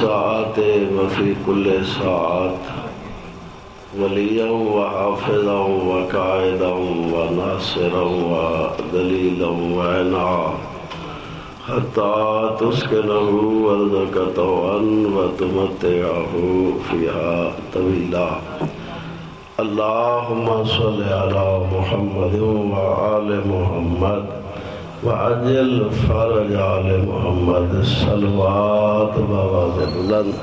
الساعة وفي كل ساعة وليا وحافظا وقائدا وناصرا ودليلا وعنا حتى تسكنه أرضك طوعا وتمتعه فيها طويلا. اللهم صل على محمد وآل محمد وعجل فرج آل محمد صلوات بلند.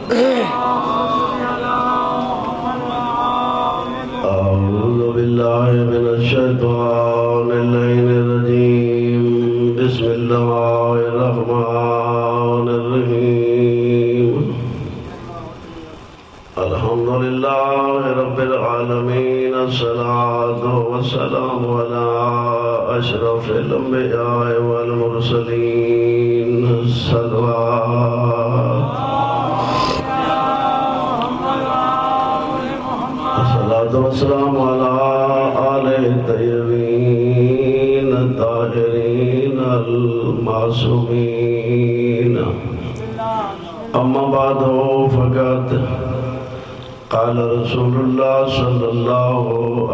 أعوذ بالله من الشيطان اللعين الرجيم. بسم الله الرحمن الرحيم. الحمد لله رب العالمين. الصلاة والسلام على أشرف الأنبياء والمرسلين. الصلاة والسلام على آله الطيبين الطاهرين المعصومين. أما بعد فقد قال رسول الله صلى الله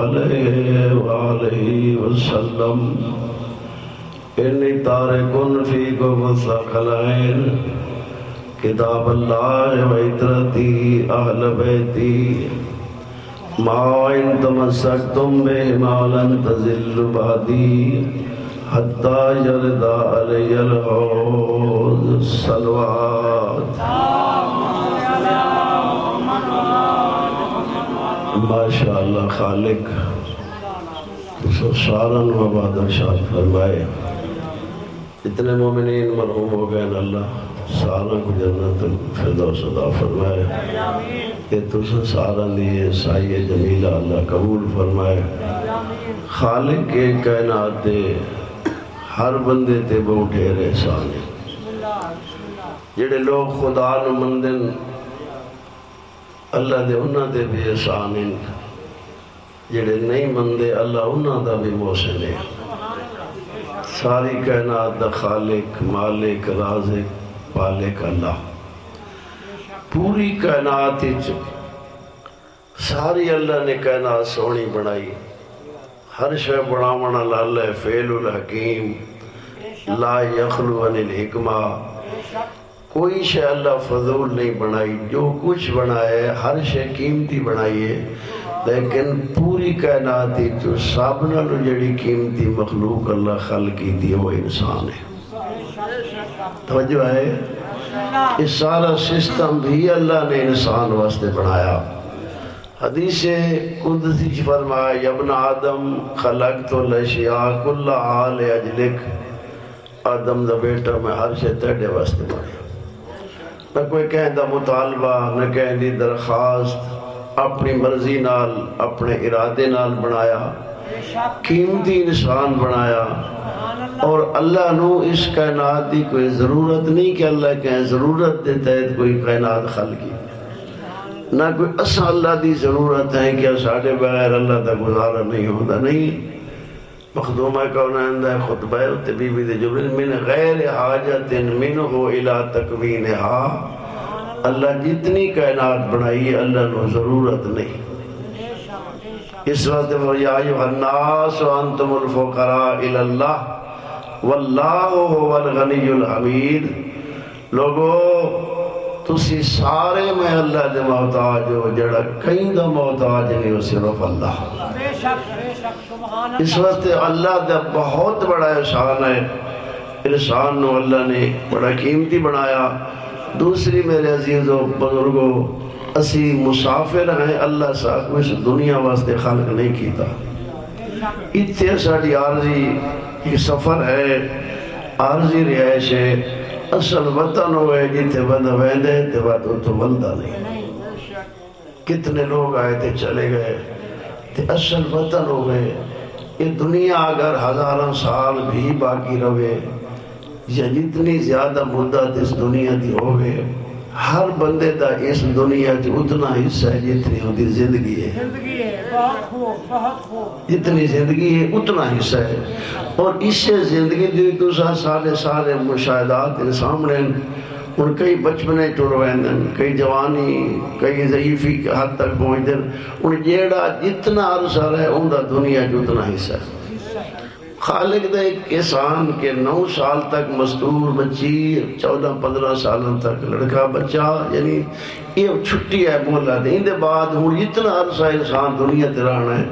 عليه وآله وسلم إني تارك فيكم الثقلين كتاب الله وعترتي أهل بيتي ما إن تمسكتم بهما لن تزلوا بعدي حتى يرد علي الحوض. صلوات. ماشاء اللہ خالق سارن و بادشاہ فرمائے. اتنے مومنین مرحوم ہو گئے اللہ سارن کو جنت الفردوس عطا فرمائے. کہ تسا سارن دیئے سائے جمیلہ اللہ قبول فرمائے. خالق کے کائنات دے ہر بندے تے بہت ڈھیر احسان ہے. جڑے لوگ خدا نو مندن اللہ دے انہاں دے بھی احسان ہیں. جڑے نہیں مندے اللہ انہاں دا بھی محسن ہے. ساری کائنات دا خالق مالک رازق پالک اللہ. پوری کائنات ساری اللہ نے کائنات سونی بنائی. ہر شے بناون والا اللہ فعل الحکیم لا یخلو عن الحکمہ. کوئی شے اللہ فضول نہیں بنائی. جو کچھ بنائے ہر شے قیمتی بنائی ہے. لیکن پوری کائنات جو سب نالوں جڑی قیمتی مخلوق اللہ خلق کی دی وہ انسان ہے. توجہ ہے. اس سارا سسٹم بھی اللہ نے انسان واسطے بنایا. حدیث قدسی فرمایا یا ابن آدم خلقت الاشیاء کلھا لأجلک. آدم دا بیٹا میں ہر شے تیرے واسطے بنایا. نہ کوئی کہیں دا مطالبہ نہ کہیں دی درخواست. اپنی مرضی نال اپنے ارادے نال بنایا. قیمتی انسان بنایا. اور اللہ نو اس کائنات دی کوئی ضرورت نہیں کہ اللہ کہیں ضرورت دے تحت کوئی کائنات خلقی. نہ کوئی اسا اللہ دی ضرورت ہے کہ ساڑھے بغیر اللہ دا گزارا نہیں ہوتا. نہیں. مخدومہ کونین دا خطبہ ہے بی بی دے جبریل من غیر حاجت منہ الى تکوینہا. اللہ جتنی کائنات بنائی اللہ نو ضرورت نہیں. اس وقت یا ایھا الناس وانتم الفقراء الی اللہ واللہ هو الغنی الحمید. لوگو تسی سارے میں اللہ دے محتاج ہو. جڑا کہیں دا محتاج نہیں ہو صرف اللہ. اس وقت اللہ دا بہت بڑا احسان ہے. انسان نو اللہ نے بڑا قیمتی بنایا. دوسری میرے عزیزوں بزرگوں اسی مسافر ہیں. اللہ صاحب کو اس دنیا واسطے خلق نہیں کیتا. اتنے ساڑی عارضی یہ سفر ہے. عارضی رہائش ہے. اصل وطن ہوئے جیتے بندہ ویندے تے بات تو بلدہ نہیں. کتنے لوگ آئے تھے چلے گئے تے اصل وطن ہوئے. یہ دنیا اگر ہزاراں سال بھی باقی رہے یا جتنی زیادہ مدت اس دنیا دی ہوئے ہر بندے دا اس دنیا کی اتنا حصہ ہے جتنی ہوتی زندگی ہے. جتنی زندگی ہے اتنا حصہ ہے. اور اس سے زندگی دی تو سارے مشاہدات سامنے ہوں کئی بچپنے ٹر ویندن، کئی جوانی، کئی ضعیفی حد تک پہنچدن، ہوں جیڑا جتنا عرصہ رہے ان دا دنیا جتنا حصہ ہے۔ خالق دا ایک احسان کہ 9 سال تک مستور بچی، 14-15 سالوں تک لڑکا بچہ، یعنی یہ چھٹی ہے مولا دے، ان دے بعد ہوں جتنا عرصہ انسان دنیا تے رہنا ہے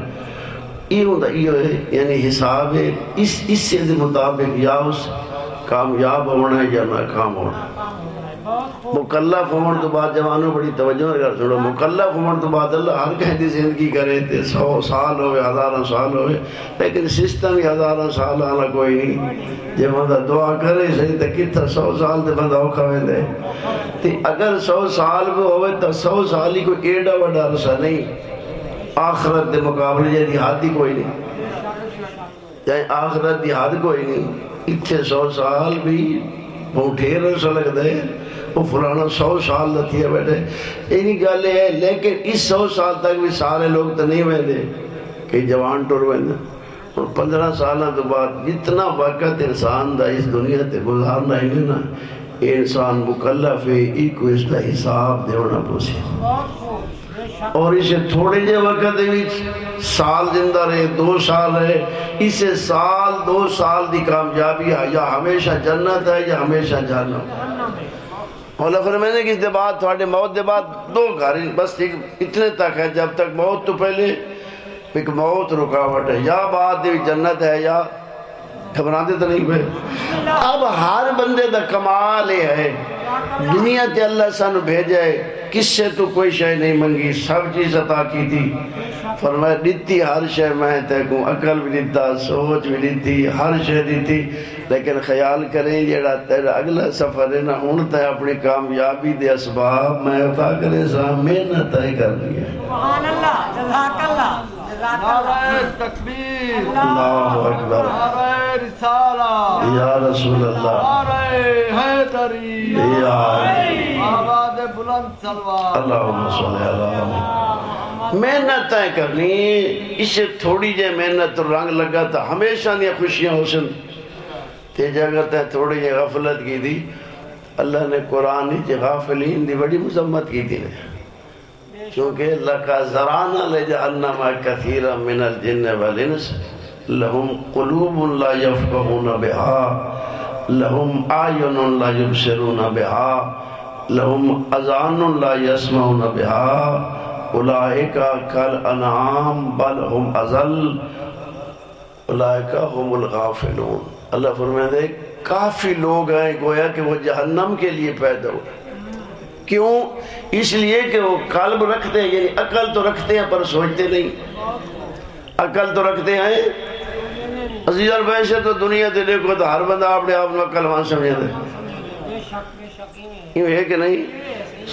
یہ ہوندا یعنی حساب ہے، اس سے مطابق یا اس کامیاب ہونا ہے یا ناکام ہونا ہے۔ مکلف ہونے تو بعد جوانوں بڑی توجہ کر چھوڑو، مکلف ہونے تو بعد اللہ ہر کہیں دی زندگی کرے تے 100 سال ہوئے 1000 سال ہوئے، لیکن سسٹم ہی 1000 سال آنا کوئی نہیں۔ جب بندہ دعا کرے صحیح تو کتنا 100 سال تے بندہ اوکھا ویندے، تے اگر 100 سال بھی ہوئے تو 100 سال ہی کوئی ایڈا بڑا عرصہ نہیں، آخرت دے مقابلے جیسی حد ہی کوئی نہیں، یعنی آخرت دی حد کوئی نہیں۔ اتھے 100 سال بھی بہت ڈھیر عرصہ لگتا ہے، وہ فلانا 100 سال لتھیا بیٹھے، اینی گل ہے۔ لیکن اس 100 سال تک بھی سارے لوگ تو نہیں ویندے، کئی جوان ٹر ویندے، اور 15 سالوں تو بعد جتنا وقت انسان دا اس دنیا تے گزارنا ہی نہیں نا، یہ انسان مکلف ہے، ایک کو اس کا حساب دیونا پوسی، اور اسے تھوڑے جے وقت وچ سال زندہ رہے، 2 سال رہے، اسے سال 2 سال دی کامیابی ہے، یا ہمیشہ جنت ہے یا ہمیشہ جہنم۔ مولا فرمانے کہ اس دے بعد تھوڑے موت دے بعد 2 گھر، بس اتنے تک ہے، جب تک موت تو پہلے ایک موت رکاوٹ ہے، یا بعد جنت ہے یا گھبراتے تو نہیں پہ۔ اب ہر بندے دا کمال یہ ہے، دنیا تے اللہ سانو بھیجے، کس سے تو کوئی شے نہیں منگی، سب چیز عطا کی تھی۔ فرمایا دیتی ہر شے میں تے کو، عقل بھی دیتا، سوچ بھی دیتی، ہر شے دیتی، لیکن خیال کریں جیڑا تیرا اگلا سفر ہے نا، ہن تے اپنی کامیابی دے اسباب میں عطا کرے سا محنت ہے کرنی ہے۔ سبحان اللہ، جزاک اللہ، نعرہ تکبیر، اللہ اکبر، نعرہ رسالہ یا رسول اللہ، نعرہ حیدری، یا آواز بلند سلوات، اللہم صلی اللہ علیہ۔ محنت ہے کرنی، اسے تھوڑی جے محنت رنگ لگا تھا، ہمیشہ نہیں خوشیاں حسن تے جگہ تے تھوڑی جے غفلت کی تھی، اللہ نے قرآن جے غافلین دی بڑی مذمت کی تھی، کیونکہ لَقَا زَرَعْنَا لِجَهَنَّمَ كَثِيرًا مِنَ الْجِنِّ وَالْإِنسِ لَهُمْ قُلُوبٌ لَا يَفْقَهُونَ بِهَا لَهُمْ أَعْيُنٌ لَا يُبْصِرُونَ بِهَا لَهُمْ أَذَانٌ لَا يَسْمَعُونَ بِهَا أُولَئِكَ كَالْأَنْعَامِ بَلْ هُمْ أَضَلُّ أُولَئِكَ هُمُ الْغَافِلُونَ۔ اللہ فرماتے ہیں کافی لوگ ہیں گویا کہ وہ جہنم کے لیے پیدا ہوئے، کیوں؟ اس لیے کہ وہ قلب رکھتے ہیں، یعنی عقل تو رکھتے ہیں پر سوچتے نہیں، عقل تو رکھتے ہیں۔ عزیز اور ویسے تو دنیا تے دیکھو تو ہر بندہ اپنے آپ میں عقل وہاں سمجھے دے، یوں ہے کہ نہیں؟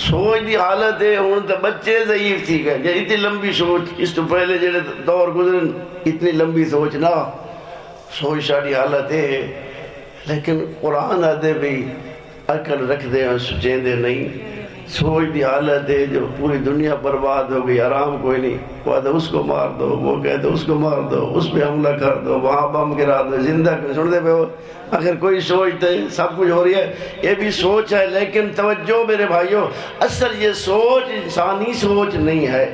سوچ دی حالت ہے، ہوں تو بچے ضعیف تھی گئے، یا اتنی لمبی سوچ، اس تو پہلے جڑے دور گزرن اتنی لمبی سوچ نہ، سوچ ساری حالت ہے۔ لیکن قرآن آدھے بھی عقل رکھ دے ہیں، سوچیں دے نہیں، سوچ دی حالت ہے جو پوری دنیا برباد ہو گئی، آرام کوئی نہیں، وہ آدھے اس کو مار دو، وہ کہتے اس کو مار دو، اس پہ حملہ کر دو، وہاں بم گرا دو، زندہ سن دے پہ ہو، آخر کوئی سوچتے ہیں، سب کچھ ہو رہی ہے، یہ بھی سوچ ہے، لیکن توجہ میرے بھائیوں، اصل یہ سوچ انسانی سوچ نہیں ہے،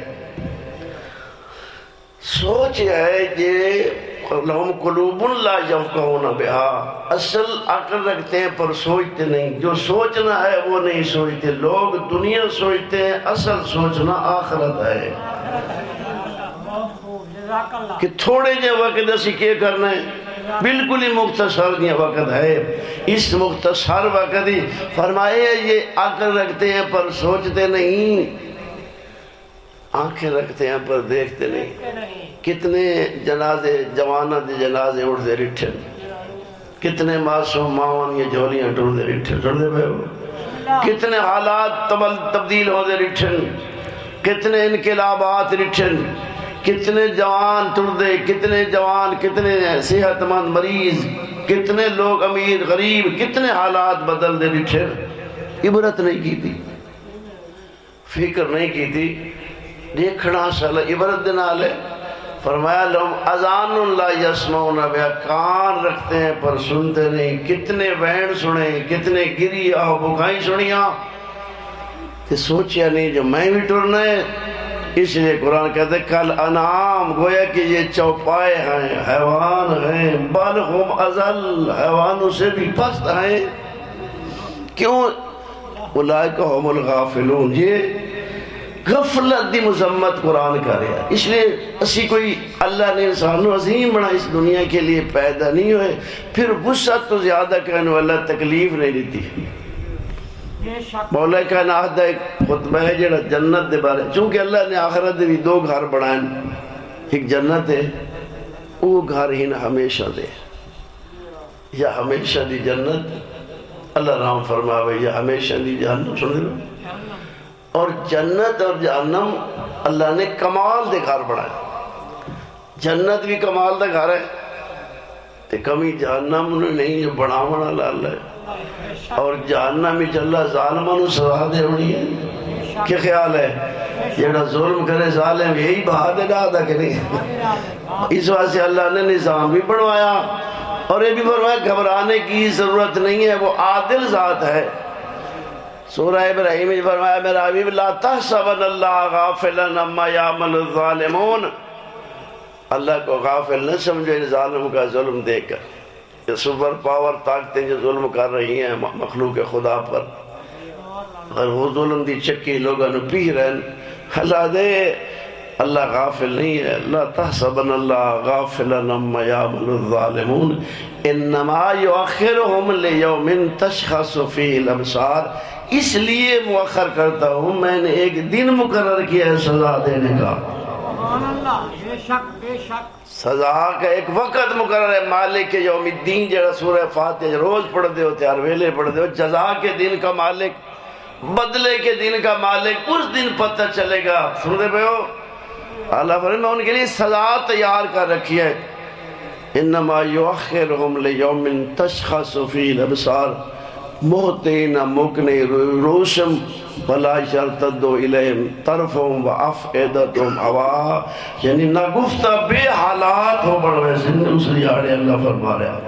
سوچ ہے یہ لہم قلوب لا یفقہون بہا، اصل عقل رکھتے ہیں پر سوچتے نہیں، جو سوچنا ہے وہ نہیں سوچتے، لوگ دنیا سوچتے ہیں، اصل سوچنا آخرت ہے، کہ تھوڑے جے وقت اسی کیا کرنا ہے، بالکل ہی مختصر دیا وقت ہے، اس مختصر وقت ہی فرمائے یہ عقل رکھتے ہیں پر سوچتے نہیں، آنکھیں رکھتے ہیں پر دیکھتے نہیں۔ کتنے جنازے جوانہ دے جنازے اٹھ دے رٹھن، کتنے معصوم ماون یہ جھولیاں ٹوڑ دے رٹھن، ٹوڑ دے بھائی ہو، کتنے حالات تبدیل ہو دے رٹھن، کتنے انقلابات رٹھن، کتنے جوان ٹوڑ دے، کتنے جوان، کتنے صحت مند مریض، کتنے لوگ امیر غریب، کتنے حالات بدل دے رٹھن، عبرت نہیں کی تھی، فکر نہیں کی تھی، دیکھنا سال عبرت دے نال ہے۔ فرمایا لهم اذان لا يسمعون بها، کان رکھتے ہیں پر سنتے نہیں. کتنے وین سنے، کتنے گری آہ بکائیں سنیاں تے سوچیا نہیں جو میں بھی ٹرنا ہے. اس لیے قرآن کہتے ہیں کل انعام، گویا کہ یہ چوپائے ہیں، حیوان ہیں، بل ہم اذل، حیوانوں سے بھی پست ہیں. کیوں؟ اولئک هم الغافلون. یہ غفلت دی مذمت قرآن کر رہا ہے. اس لیے اسی کوئی اللہ نے انسانوں عظیم بنا اس دنیا کے لیے پیدا نہیں ہوئے. پھر وسعت تو زیادہ کہنے والا تکلیف نہیں دیتی. مولا کائنات دا ایک خطبہ ہے جڑا جنت دے بارے، چونکہ اللہ نے آخرت دے بھی دو گھر بنائیں، ایک جنت ہے وہ گھر ہی نہ ہمیشہ دے، یا ہمیشہ دی جنت اللہ رام فرماوے، یا ہمیشہ دی جہنم. سن لو، اور جنت اور جہنم اللہ نے کمال دے گھر بنائے. جنت بھی کمال دا گھر ہے تے کمی جہنم نہیں جو بناون والا اللہ ہے. اور جہنم میں چلا ظالمانو سزا دے ہونی ہے. کیا خیال ہے؟ جیڑا ظلم کرے ظالم یہی بہا دے گا کہ نہیں؟ اس واسطے اللہ نے نظام بھی بنوایا اور یہ بھی فرمایا گھبرانے کی ضرورت نہیں ہے، وہ عادل ذات ہے. سورہ ابراہیم میں فرمایا میرا حبیب لا تحسبن اللہ غافلا عما یعمل الظالمون، اللہ کو غافل نہ سمجھو ان ظالم کا ظلم دیکھ کر. یہ سپر پاور طاقتیں جو ظلم کر رہی ہیں مخلوق خدا پر، اور وہ ظلم دی چکی لوگوں نے پی رہن، اللہ دے اللہ غافل نہیں ہے. لا تحسبن اللہ غافلا عما یعمل الظالمون انما یؤخرهم لیوم تشخص فیہ الابصار. اس لیے مؤخر کرتا ہوں، میں نے ایک دن مقرر کیا ہے سزا دینے کا. سزا کا ایک وقت مقرر ہے. مالک یوم الدین جڑا سورہ فاتحہ روز پڑھ دے ہو، ہر ویلے پڑھ دے ہو، جزا کے دن کا مالک، بدلے کے دن کا مالک اس دن پتہ چلے گا. سن دے پہ ہو اللہ فرمائے میں ان کے لیے سزا تیار کر رکھی ہے. انما یؤخرهم لیوم تشخص فیہ الابصار مہتین مکنی روشم ولا یرتد الیہم طرفہم وافئدتہم ہوا. یعنی نہ گفتہ بے حالات ہو بڑھوے زندہ اس لیاڑے اللہ فرما رہا.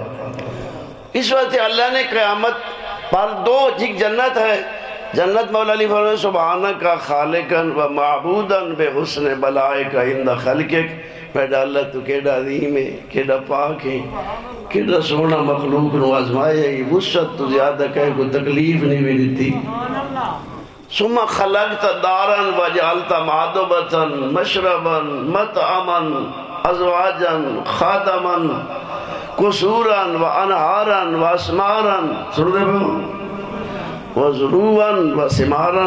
اس وقت اللہ نے قیامت پر دو ایک جنت ہے، جنت مولا علی فرمائے سبحانک خالقن و معبودن بے حسن بلائک عند خلقک. بیٹا اللہ تو کیڑا عظیم ہے، کیڑا پاک ہے، کیڑا سونا مخلوق نو آزمائے ہے. وسعت تو زیادہ کہے کوئی تکلیف نہیں بھی دیتی. ثم خلقت دارا وجعلت معدبتا مشربا مطعما ازواجا خادما قصورا وانہارا واسمارا. سن دے بھو وزروعا وثمارا.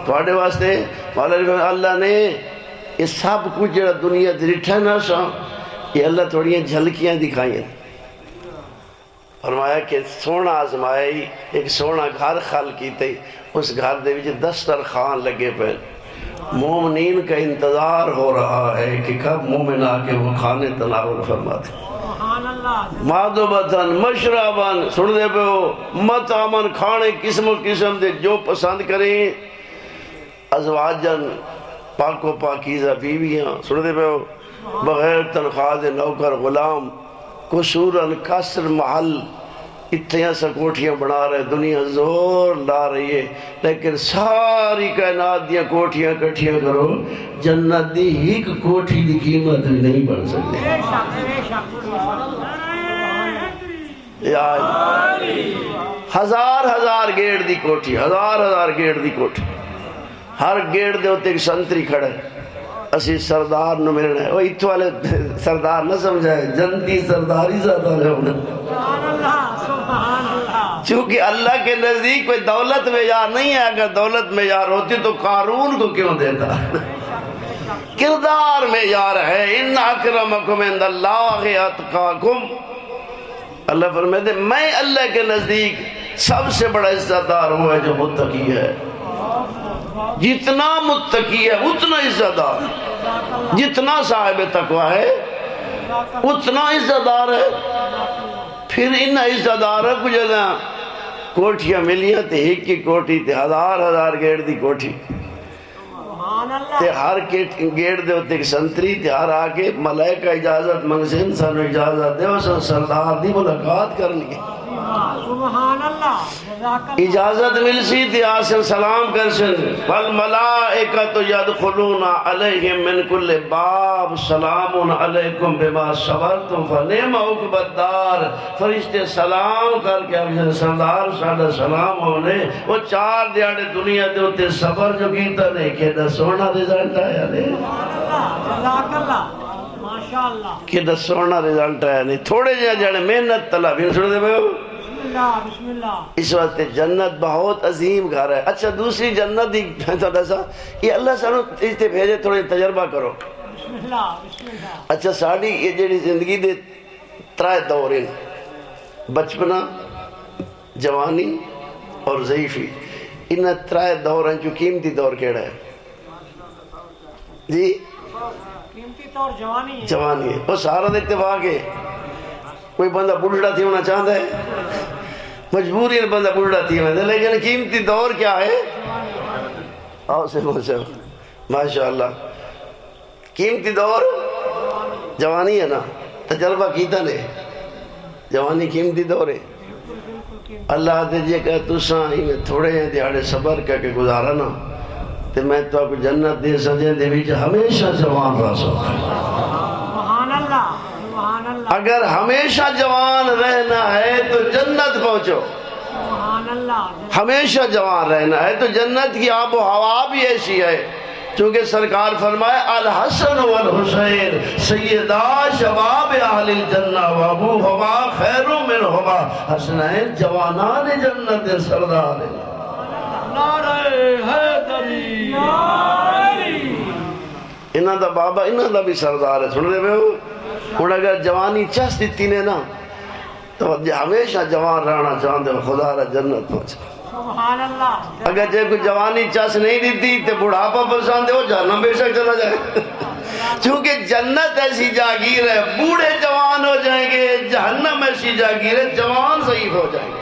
تھوڑے واسطے اللہ نے یہ سب کچھ جڑا دنیا درٹھا نہ سا یہ اللہ تھوڑیاں جھلکیاں دکھائیں. فرمایا کہ سونا آزمائی، ایک سونا گھر خال کیتے، اس گھر دے وچ دسترخوان لگے پہ، مومنین کا انتظار ہو رہا ہے کہ کب مومن آ کے وہ کھانے تناول فرماتے. مادبتن مشربن. سن دے پہ ہو مطعمن، کھانے قسم و قسم دے جو پسند کریں. ازواجن، پاک و پاکیزہ بیویاں. سن دے پہ ہو بغیر تنخواہ دے نوکر غلام. قصوراً قصر محل، اتنیاں سا کوٹھیاں بنا رہے، دنیا زور لا رہی ہے، لیکن ساری کائنات دیا کوٹھیاں کٹھیاں کرو جنت دی ایک کوٹھی دی قیمت بھی نہیں بن سکتی. ہزار گیٹ دی کوٹھی، ہزار get the Kothi, Hare get دے ہوتے ایک سنتری کھڑا ہے. اسی سردار نو ملنا ہے. وہ اتھو والے سردار نہ سمجھائے، جنتی سرداری سردار ہے انہیں. چونکہ اللہ کے نزدیک کوئی دولت معیار نہیں ہے. اگر دولت معیار ہوتی تو قارون کو کیوں دیتا؟ کردار معیار ہے. ان اکرمکم عند اللہ اتقاکم. اللہ فرماتے ہیں میں اللہ کے نزدیک سب سے بڑا عزت دار ہوا ہے جو متقی ہے. جتنا متقی ہے اتنا عزت دار، جتنا صاحب تقوی ہے اتنا عزت دار ہے. پھر ان عزت دار ہے کچھ کوٹھیاں ملیاں تے ایک کی کوٹھی تے ہزار گیٹ دی کوٹھی. سبحان اللہ تے ہر گیٹ دے ہوتے ایک سنتری تے ہر آکے ملائکہ اجازت منگسن سانو اجازت دے سن سردار دی ملاقات کرنی ہے سبحان اللہ جزاک اللہ اجازت مل سی تے آسن سلام کرسن والملائکۃ یدخلون علیہم من کل باب سلام علیکم بما صبرتم فنعم عقبی الدار فرشتے سلام کر کے آگے سردار ساڈا سلام ہونے وہ 4 دیہاڑے دنیا دے ہوتے صبر جو کیتا نہیں کہ سونا رزلٹ آیا نہیں جزاک اللہ ماشاءاللہ کہ سونا رزلٹ آیا نہیں تھوڑے جانے محنت طلب سن دے بھائیو بسم اللہ اس وقت جنت بہت عظیم گھر ہے اچھا دوسری جنت دی تھوڑا سا یہ اللہ سانو اس تے بھیجے تھوڑے تجربہ کرو بسم اللہ اچھا ساڑی یہ جڑی زندگی دے 3 دور ہیں بچپنا جوانی اور ضعیفی ان 3 دور ہیں جو قیمتی دور کیڑا ہے جی قیمتی طور جوانی ہے جوانی ہے وہ سارا دے اتفاق ہے کوئی بندہ بڑھڑا تھی ہونا چاہتا ہے مجبوری بندہ بڑھڑا تھی ہونا لیکن قیمتی دور کیا ہے آؤ سے ماشاءاللہ قیمتی دور جوانی ہے نا تجربہ کیتا نے جوانی قیمتی دور ہے اللہ دے جے کہ تساں ہی تھوڑے ہیں دیہاڑے صبر کر کے گزارا نا تو میں تو آپ کو جنت دے سجے دے بھی ہمیشہ جوان رہ سکتا سبحان اللہ سبحان اللہ اگر ہمیشہ جوان رہنا ہے تو جنت پہنچو سبحان اللہ ہمیشہ جوان رہنا ہے تو جنت کی آب و ہوا بھی ایسی ہے چونکہ سرکار فرمائے الحسن والحسین سیدہ شباب اہل الجنہ وابوہما خیر منہما حسنین جوانان جنت سردار نعرہ حیدری انہاں دا بابا انہاں دا بھی سردار ہے سن دے بے ہو اور اگر جوانی چاس دیتی نے نا تو ہمیشہ جوان رہنا چاہتے ہو خدا را جنت پہنچا سبحان اللہ اگر جے کوئی جوانی چاس نہیں دیتی تو بڑھاپا پسند ہے وہ جہنم بے شک چلا جائے چونکہ جنت ایسی جاگیر ہے بوڑھے جوان ہو جائیں گے جہنم ایسی جاگیر ہے جوان ضعیف ہو جائیں گے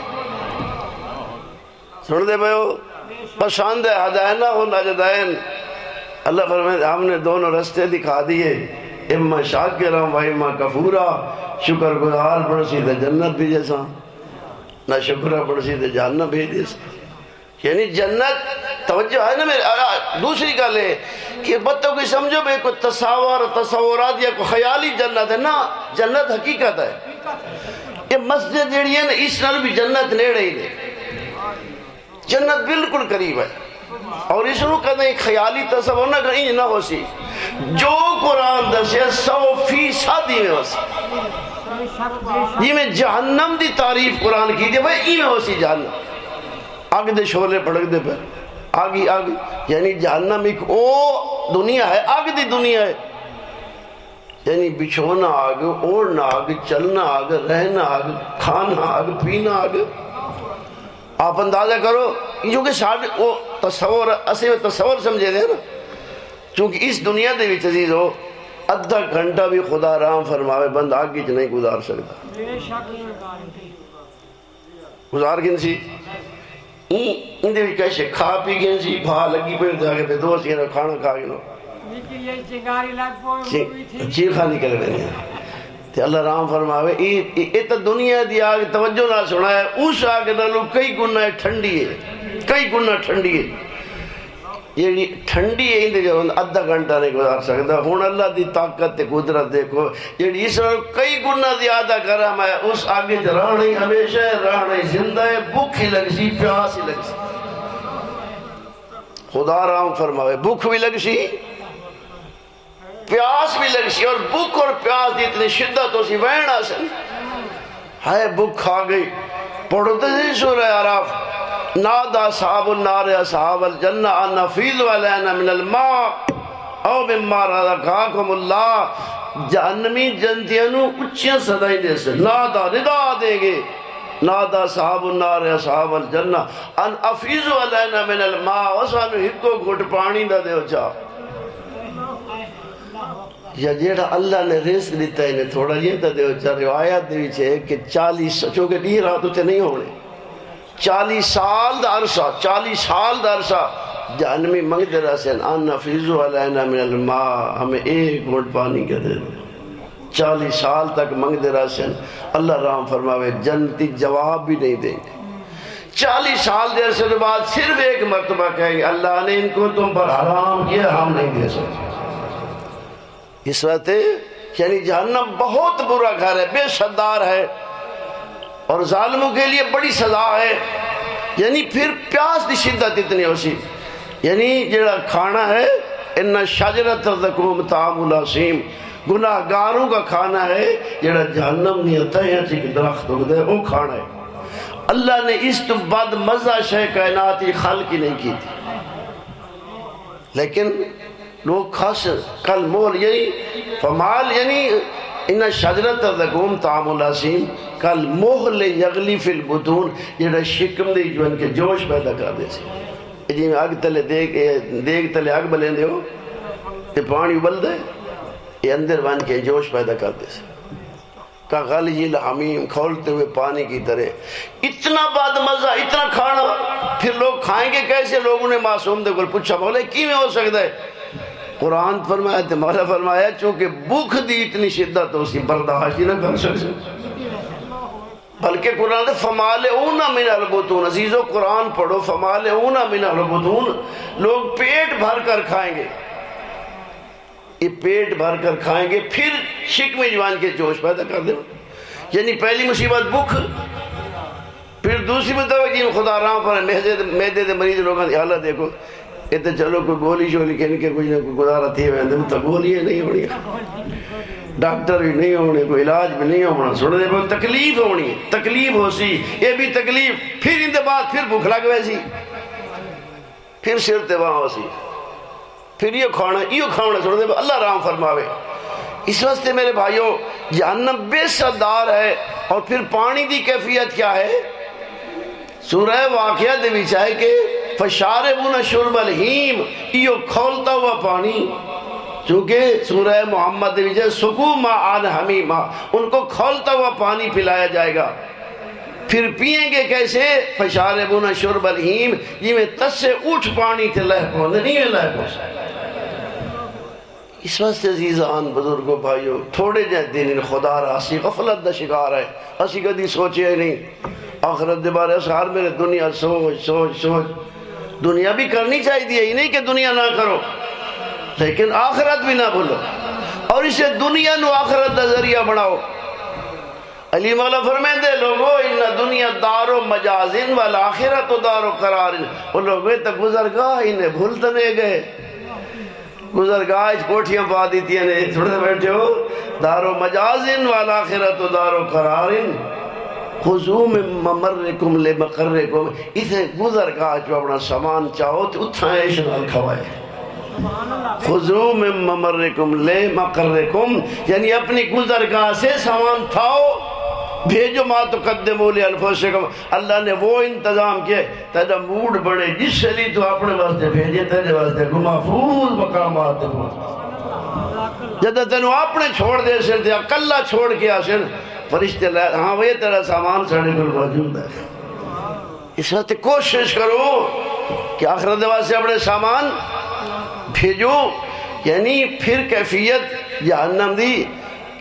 سن دے بھائیو پسند ہے ہداینا ہو نجدین اللہ فرمائے ہم نے دونوں رستے دکھا دیے اما شاکرا و اما کفورا شکر گزار پڑسی دے جنت بھی جیسا نہ شکرہ پڑسی دے جہنم بھی جیسا یعنی جنت توجہ ہے نا میرے دوسری گل ہے کہ بتو کوئی سمجھو بے کوئی تصورات یا کوئی خیالی جنت ہے نا جنت حقیقت ہے یہ مسجد جڑی ہے نا اس نال بھی جنت نیڑے ہی نہیں جنت بالکل قریب ہے اور اس نو کہتے ہیں خیالی تصور نہ کہیں نہ ہو سی جو قرآن دسے 100% ہی میں ہو سی یہ میں جہنم دی تعریف قرآن کی دے بھائی میں ہو سی جہنم آگ دے شولے پڑک دے پر آگی یعنی جہنم ایک او دنیا ہے آگ دی دنیا ہے یعنی بچھونا آگ اوڑنا آگ چلنا آگ رہنا آگ کھانا آگ پینا آگ آپ اندازہ کرو کیونکہ ساڑھے وہ تصور اسے تصور سمجھے دے نا چونکہ اس دنیا دے بھی عزیز ہو ادھا گھنٹہ بھی خدا رام فرماوے بند آگی چ نہیں گزار سکتا گزار گن سی ان دے بھی کیسے کھا پی گن سی بھا لگی پہ جاگے پہ دوست گنا کھانا کھا گنا چیخا نکل گئے تے اللہ رام فرماوے یہ تو دنیا دی آگ توجہ نہ سنا ہے اس آگ نالو کئی گناہ ٹھنڈی ہے کئی گناہ ٹھنڈی ہے یہ ٹھنڈی ہے اندے جو ادھا گھنٹہ نہیں گزار سکتا ہون اللہ دی طاقت تے قدرت دیکھو یہ اس نالو کئی گناہ زیادہ کرم ہے اس آگے رہنے ہمیشہ رہنے زندہ ہے بھوک ہی لگ سی پیاس ہی لگ سی خدا رام فرماوے بھوک بھی لگ سی پیاس بھی لگ سی اور بھوک اور پیاس دی اتنی شدت ہو سی وین آسن ہائے بھوک کھا گئی پڑھتے سی سورہ عراف نادا اصحاب النار اصحاب الجنہ ان فیضوا لنا من الماء او مما رزقکم اللہ جہنمی جنتیانو اچھیاں صدائی دے سے نادا ندا دیں گے نادا اصحاب النار اصحاب الجنہ ان افیضوا لنا من الماء وسانو ہکو گھٹ پانی دا دے چاہ یا جیڑا اللہ نے رزق دیتا ہے انہیں تھوڑا یہ تا دیو چاہ روایت دیوی چھے کہ 40 چونکہ نہیں رات ہوتے نہیں ہونے 40 سال دا عرصہ جہنمی منگتے رہا سن ان نفیزو علینا من الماء، ہمیں ایک گھونٹ پانی کے دے دو۔ 40 سال تک منگتے رہا سن، اللہ رحم فرماوے جنتی جواب بھی نہیں دیں گے۔ 40 سال دیر سے بعد صرف ایک مرتبہ کہیں گے اللہ نے ان کو تم پر حرام کیا، ہم نہیں دے سکتے۔ اس وقت یعنی جہنم بہت برا گھر ہے، بے صدار ہے، اور ظالموں کے لیے بڑی سزا ہے۔ یعنی پھر پیاس کی شدت اتنی ہو سی، یعنی جڑا کھانا ہے ان شجرۃ الزقوم طعام الاسیم، گناہ گاروں کا کھانا ہے جڑا جہنم نہیں ہوتا ہے، ایسی درخت اگتا ہے وہ کھانا ہے۔ اللہ نے اس تو بعد مزہ شے کائنات کی خلق ہی نہیں کی تھی، لیکن لوگ خاص کل مول یعنی فمال یعنی ان شجرۃ الزقوم طعام الاسیم کل محل یغلی فی البطون، جڑا شکم دی جو ان کے جوش پیدا کر دے سی۔ جی میں اگ تلے دیگ تلے اگ بلیں دے ہو یہ پانی ابل دے، یہ اندر بن کے جوش پیدا کر دے سی کا غلی الحمیم، کھولتے ہوئے پانی کی طرح۔ اتنا بعد مزہ، اتنا کھانا، پھر لوگ کھائیں گے کیسے؟ لوگوں نے معصوم دے کو پوچھا بولے کی میں ہو سکتا ہے؟ قرآن فرمایا تھے، مولا فرمایا چونکہ بھوک دی اتنی شدت ہو سی برداشت ہی نہ کر سکتے، بلکہ قرآن نے فمالئون من البطون، عزیزو قرآن پڑھو، فمالئون من البطون، لوگ پیٹ بھر کر کھائیں گے، یہ پیٹ بھر کر کھائیں گے، پھر شکم جوان کے جوش پیدا کر دیں۔ یعنی پہلی مصیبت بھوک، پھر دوسری متوجہ خدا رام پر میدے دے مریض لوگوں کی حالت دیکھو، یہ تو چلو کوئی گولی شولی کہنے کے کچھ نہ کوئی گزارا تھی ہوئے تو گولیاں نہیں ہونی، ڈاکٹر بھی نہیں ہونے، کوئی علاج بھی نہیں ہونا، سن دے بہت تکلیف ہونی، تکلیف ہو سی، یہ بھی تکلیف، پھر ان دے بعد پھر بھوک لگ ویسی، پھر سر تے وہاں ہو سی، پھر یہ کھانا سن دے اللہ رحم فرماوے۔ اس واسطے میرے بھائیوں جہنم بے صدار ہے، اور پھر پانی دی کیفیت کیا ہے؟ سورہ واقعہ دے بھی چاہے کہ فشاربون شرب الحیم، یہ کھولتا ہوا پانی، چونکہ سورہ محمد دے بھی چاہے سکو ماء حمیما، ان کو کھولتا ہوا پانی پلایا جائے گا، پھر پئیں گے کیسے؟ فشاربون شرب الحیم، یہ میں تس سے اٹھ پانی تھے لہ پہنچ نہیں ہے لہ پہنچ۔ اس واسطے عزیزان بزرگوں بھائیوں تھوڑے جائے دین خدا رہا اسی غفلت دا شکار ہے، اسی کدی سوچے نہیں آخرت دے بارے سار میرے دنیا سوچ دنیا بھی کرنی چاہیے، ہی نہیں کہ دنیا نہ کرو، لیکن آخرت بھی نہ بھولو، اور اسے دنیا نو آخرت دا ذریعہ بناؤ۔ علی مولا فرمائیں دے لوگو ان دنیا دارو مجازن والآخرت دارو قرارن، وہ لوگوں تک گزرگاہ انہیں بھولتنے گئے، گزرگاہ کوٹھیاں پا دیتی ہیں، تھوڑے سے بیٹھے ہو، دارو مجازن والآخرت دارو قرارن خضو من ممرکم لے مقرکم، اسے گزرگاہ جو اپنا سامان چاہو تو اتھائیں شنال کھوائے، خضو من ممرکم لے مقرکم، یعنی اپنی گزرگاہ سے سامان تھاؤ، بھیجو ما تقدمو لے انفسکم، اللہ نے وہ انتظام کیا تیرا موڈ بڑے جس سے لی تو اپنے واسطے بھیجے تیرے واسطے محفوظ مقامات پہنچ، جدہ تینوں اپنے چھوڑ دے سن تھے اکلہ چھوڑ کیا سن فرشتے لائے، ہاں وہ تیرا سامان ساڑھے کل موجود ہے۔ اس وقت کوشش کرو کہ آخرت واسطے اپنے سامان بھیجو، یعنی پھر کیفیت جہنم دی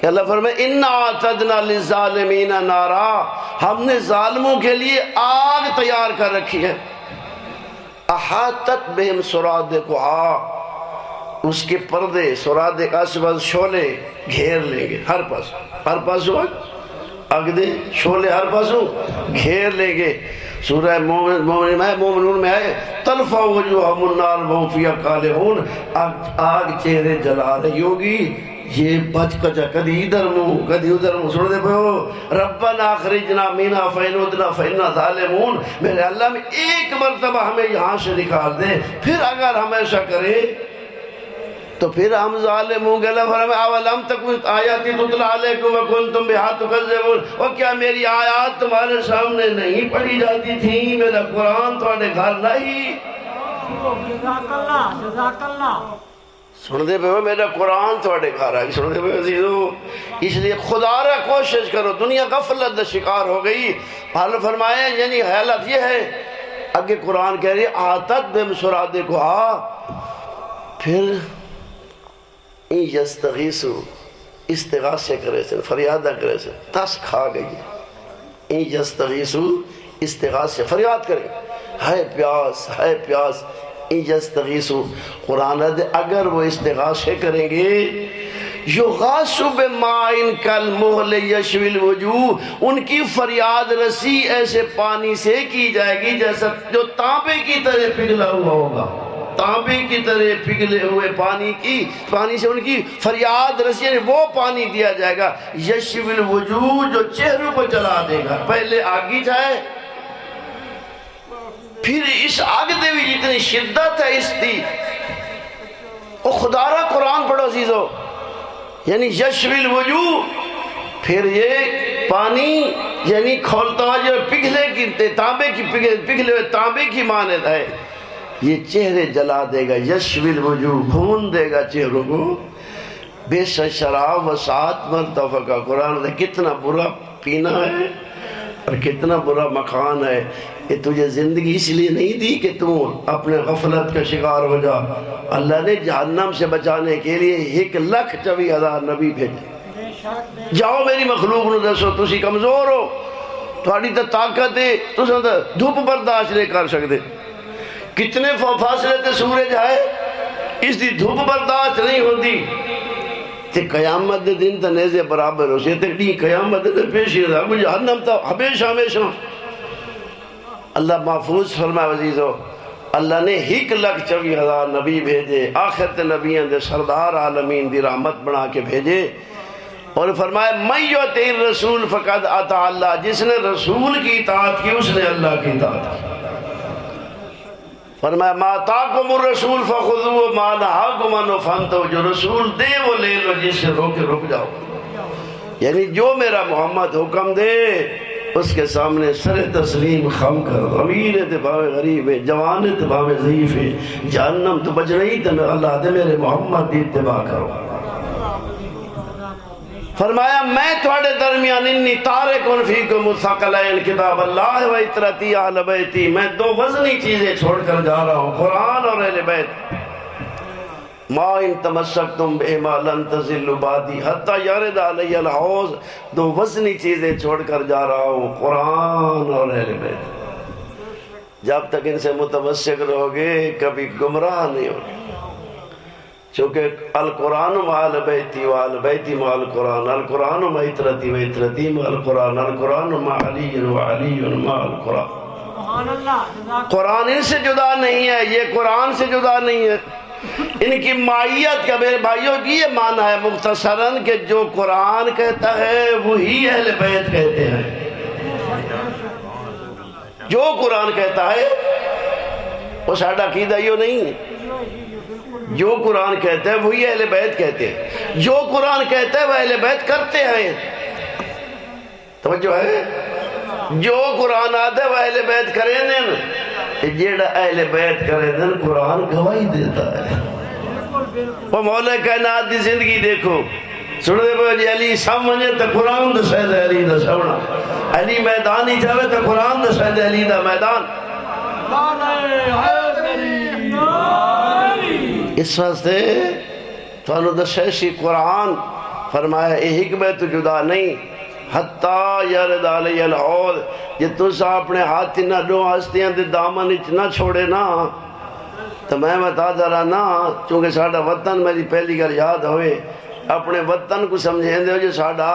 کہ اللہ فرمائے اِنَّا اعْتَدْنَا لِلظَّالِمِينَ نَارًا، ہم نے ظالموں کے لیے آگ تیار کر رکھی ہے، احاطت بہم سرادقها، اس کے پردے سرادق اسود شولے گھیر لیں گے، ہر پاس اگ دے شولے ہر پاسوں گھیر لیں گے۔ سورہ مومنون میں آئے تلفا وجوہم النار وہم فیہا کالحون، آگ چہرے جلا رہی ہوگی، یہ بچ کچا کدی ادھر منہ کدی ادھر منہ، سن دے پہو ربنا اخرجنا مینا فینودنا فینا ظالمون، میرے اللہ میں ایک مرتبہ ہمیں یہاں سے نکال دے، پھر اگر ہم ایسا کریں تو پھر ہم ظالموں گے۔ اللہ فرمائے اولم تکن آیاتی تتلی علیکم وکنتم بہا تکذبون، اور کیا میری آیات تمہارے سامنے نہیں پڑھی جاتی تھی، میرا قرآن تمہارے گھر نہیں؟ جزاک اللہ سن دے پہ میرا قرآن تمہارے گھر آئی، سن دے پہ عزیزو، اس لیے خدا را کوشش کرو، دنیا غفلت دا شکار ہو گئی۔ حال فرمائے یعنی حالت یہ ہے اگے قرآن کہہ رہی ہے آتت بے مسرادے کو پھر این یستغیثو استغاثے کرے سے فریادہ کرے سے تس کھا گئی این یستغیثو استغاثے فریاد کرے ہے پیاس این یستغیثو قرآن ہے اگر وہ استغاثے کریں گے یغاثو بمائن کالمہل یشوی الوجوہ ان کی فریاد رسی ایسے پانی سے کی جائے گی جیسا جو تانبے کی طرح پگھلا ہوا ہوگا تانبے کی طرح پگھلے ہوئے پانی سے ان کی فریاد رسی یعنی وہ پانی دیا جائے گا یشوی الوجوہ جو چہروں کو جلا دے گا پہلے آگی جائے پھر اس آگ دے بھی جتنی شدت ہے اس دی او خدا را قرآن پڑھو عزیزو یعنی یشوی الوجوہ پھر یہ پانی یعنی کھولتا ہوا جو پگھلے کی پگھلے ہوئے تانبے کی مانند ہے یہ چہرے جلا دے گا یشوی الوجوہ بھون دے گا چہروں کو بے شراب و سات مرتفع کا قرآن ہے کتنا برا پینا ہے اور کتنا برا مکان ہے کہ تجھے زندگی اس لیے نہیں دی کہ تم اپنے غفلت کا شکار ہو جا اللہ نے جہنم سے بچانے کے لیے 1,24,000 نبی بھیجے جاؤ میری مخلوق نو دسو تسی کمزور ہو تھوڑی تو طاقت ہے تساں تے دھوپ برداشت نہیں کر سکتے کتنے فاصلے تے سورج ہے اس دی دھوپ برداشت نہیں ہوتی تے قیامت دے دن تے نیزے برابر ہو سے تے ڈی قیامت دے پیشی رہا مجھے جہنم تا ہمیشہ اللہ محفوظ فرمائے عزیزو اللہ نے 1,24,000 نبی بھیجے آخرت نبیوں دے سردار عالمین دی رحمت بنا کے بھیجے اور فرمایا من یطع الرسول فقد اطاع اللہ جس نے رسول کی اطاعت کی اس نے اللہ کی اطاعت کی فرمایا ما آتاکم الرسول فخذوه ما نهاکم عنہ فانتہوا جو رسول دے وہ لے لو جس سے رک جاؤ یعنی جو میرا محمد حکم دے اس کے سامنے سر تسلیم خم کر امیر اتباع غریب ہے جوان اتباع ضعیف ہے جہنم تو بچ رہی تو اللہ دے میرے محمد دی اتباع کرو فرمایا میں تھوڑے درمیان انی تارکن فیکم الثقلین کتاب اللہ و اطرتی اہل بیتی میں 2 وزنی چیزیں چھوڑ کر جا رہا ہوں قرآن اور اہل بیت ما ان تمسکتم بہما لن تزلوا بعدی حتی یرد علی الحوض 2 وزنی چیزیں چھوڑ کر جا رہا ہوں قرآن اور اہل بیت جب تک ان سے متمسک رہو گے کبھی گمراہ نہیں ہوگے چونکہ القرآن مع بیتی وآل بیتی مع القرآن القرآن مع اطرتی و اطرتی مع القرآن القرآن مع علی و علی مع القرآن قرآن ان سے جدا نہیں ہے یہ قرآن سے جدا نہیں ہے ان کی مائیت کا میرے بھائیوں کی یہ معنی ہے مختصراً کہ جو قرآن کہتا ہے وہی اہل بیت کہتے ہیں جو قرآن کہتا ہے وہ ساڑھا عقیدہ یہ نہیں جو قرآن کہتا ہے وہی اہل بیت کہتے ہیں جو قرآن کہتا ہے وہ اہل بیت کرتے ہیں توجہ ہے جو قرآن آتا ہے وہ اہل بیت کریں دیں جیڑا اہل بیت کریں دیں قرآن گواہی دیتا ہے وہ مولا کائنات دی زندگی دیکھو سن دے پہ جی علی سامنے تا قرآن دا سید علی دا سامنا علی میدان ہی جاوے تا قرآن دا سید علی دا میدان اس واسطے تو دشیشی قرآن فرمایا اے حکمت جدا نہیں حتیٰ یرد علی الحوض یہ تسا اپنے ہاتھ نہ دو ہستیاں دے دامن نہ چھوڑے نا تو میں بتا دارا نا چونکہ ساڑھا وطن میری پہلی گھر یاد ہوئے اپنے وطن کو سمجھیں دے جو ساڑھا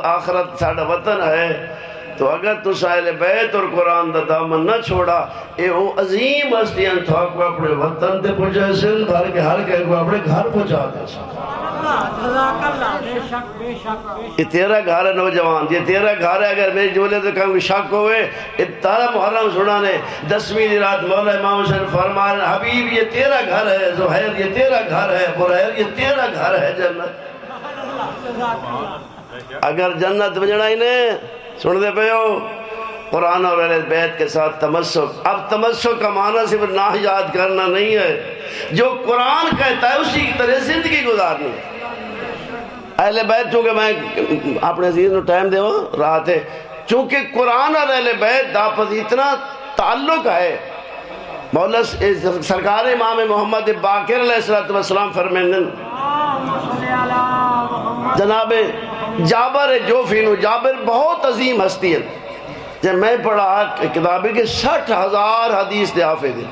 آخرت ساڑھا وطن ہے تو اگر تو اہل بیت اور قرآن دا دامن نہ چھوڑا اے وہ عظیم ہستیاں تھا کو اپنے وطن تے پہنچے سن بھر کے ہر کہے کو اپنے گھر پہنچا دے یہ تیرا گھر ہے نوجوان یہ تیرا گھر ہے اگر میری جملے تو کہیں شک ہوئے یہ تارا محرم سنانے 10ویں دی رات مولا امام حسین فرما رہے حبیب یہ تیرا گھر ہے زہیر یہ تیرا گھر ہے برہیر یہ تیرا گھر ہے جنت اگر جنت بجنا ہی نہیں سن دے پہ ہو قرآن اور اہل بیت کے ساتھ تمسک اب تمسک کا معنی صرف نہ یاد کرنا نہیں ہے جو قرآن کہتا ہے اسی کی طرح زندگی گزارنی اہل بیت چونکہ میں اپنے عزیز نو ٹائم دے رہا تھے چونکہ قرآن اور اہل بیت دا پس اتنا تعلق ہے. مولا سرکار امام محمد باقر علیہ السلام فرمائیں جناب جابر جوفی نو، جابر بہت عظیم ہستی ہے. جب میں پڑھا کتابیں کہ 60,000 حدیث دے حافظ ہیں.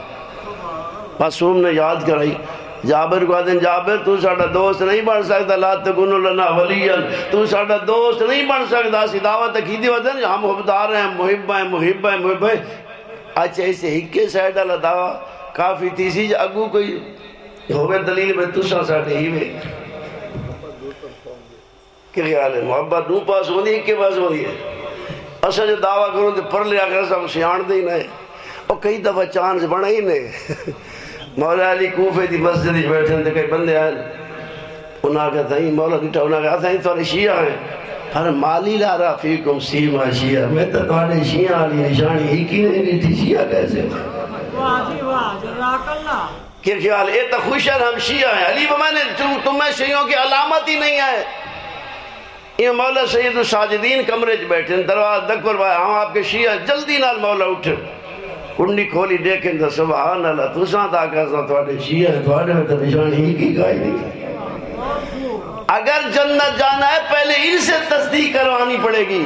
معصوم نے یاد کرائی جابر کو آدھیں جابر تو ساڑھا دوست نہیں بن سکتا، لا تکونو لنا ولیاً، تو ساڑھا دوست نہیں بن سکتا. سی دعوت کی دی وقت ہے ہم حبدار ہیں، محب ہیں. اچھا اسے ہکے سائڈ اللہ دعویٰ کافی تیسی جا اگو کوئی ہوگئے دلیل میں تُسا ساڑھے ہی میں کہ خیال ہے محبت نو پاس ہو دی ہکے پاس ہو دی ہے. اصلا جو دعویٰ کروں تو پر لیا کر سب سیان دے ہی نہیں اور کئی دفعہ چانس بنا ہی نہیں. مولا علی کوفے دی مسجد ہی بیٹھے تھے کئی بندے آئے انہاں کہتا ہی مولا کٹھا انہاں کہتا ہی تو شیعہ ہیں. ہر مالی لا رہا فیکم سیما شیعہ، میں تو تھوڑے شیعہ علی نشانی ہی کی نہیں تھی. شیعہ کیسے کہ خیال اے تو خوش ہے ہم شیعہ ہیں. علی بابا نے تمہیں شیعوں کی علامت ہی نہیں ہے. یہ مولا سید الساجدین کمرے چ بیٹھے دروازہ دکر بھائی ہم آپ کے شیعہ جلدی نال مولا اٹھے کنڈی کھولی دیکھیں تو سبحان اللہ تو ساں تا کہتا تھوڑے شیعہ ہیں تھوڑے میں تو نشانی ہی کی گائی نہیں. اگر جنت جانا ہے پہلے ان سے تصدیق کروانی پڑے گی.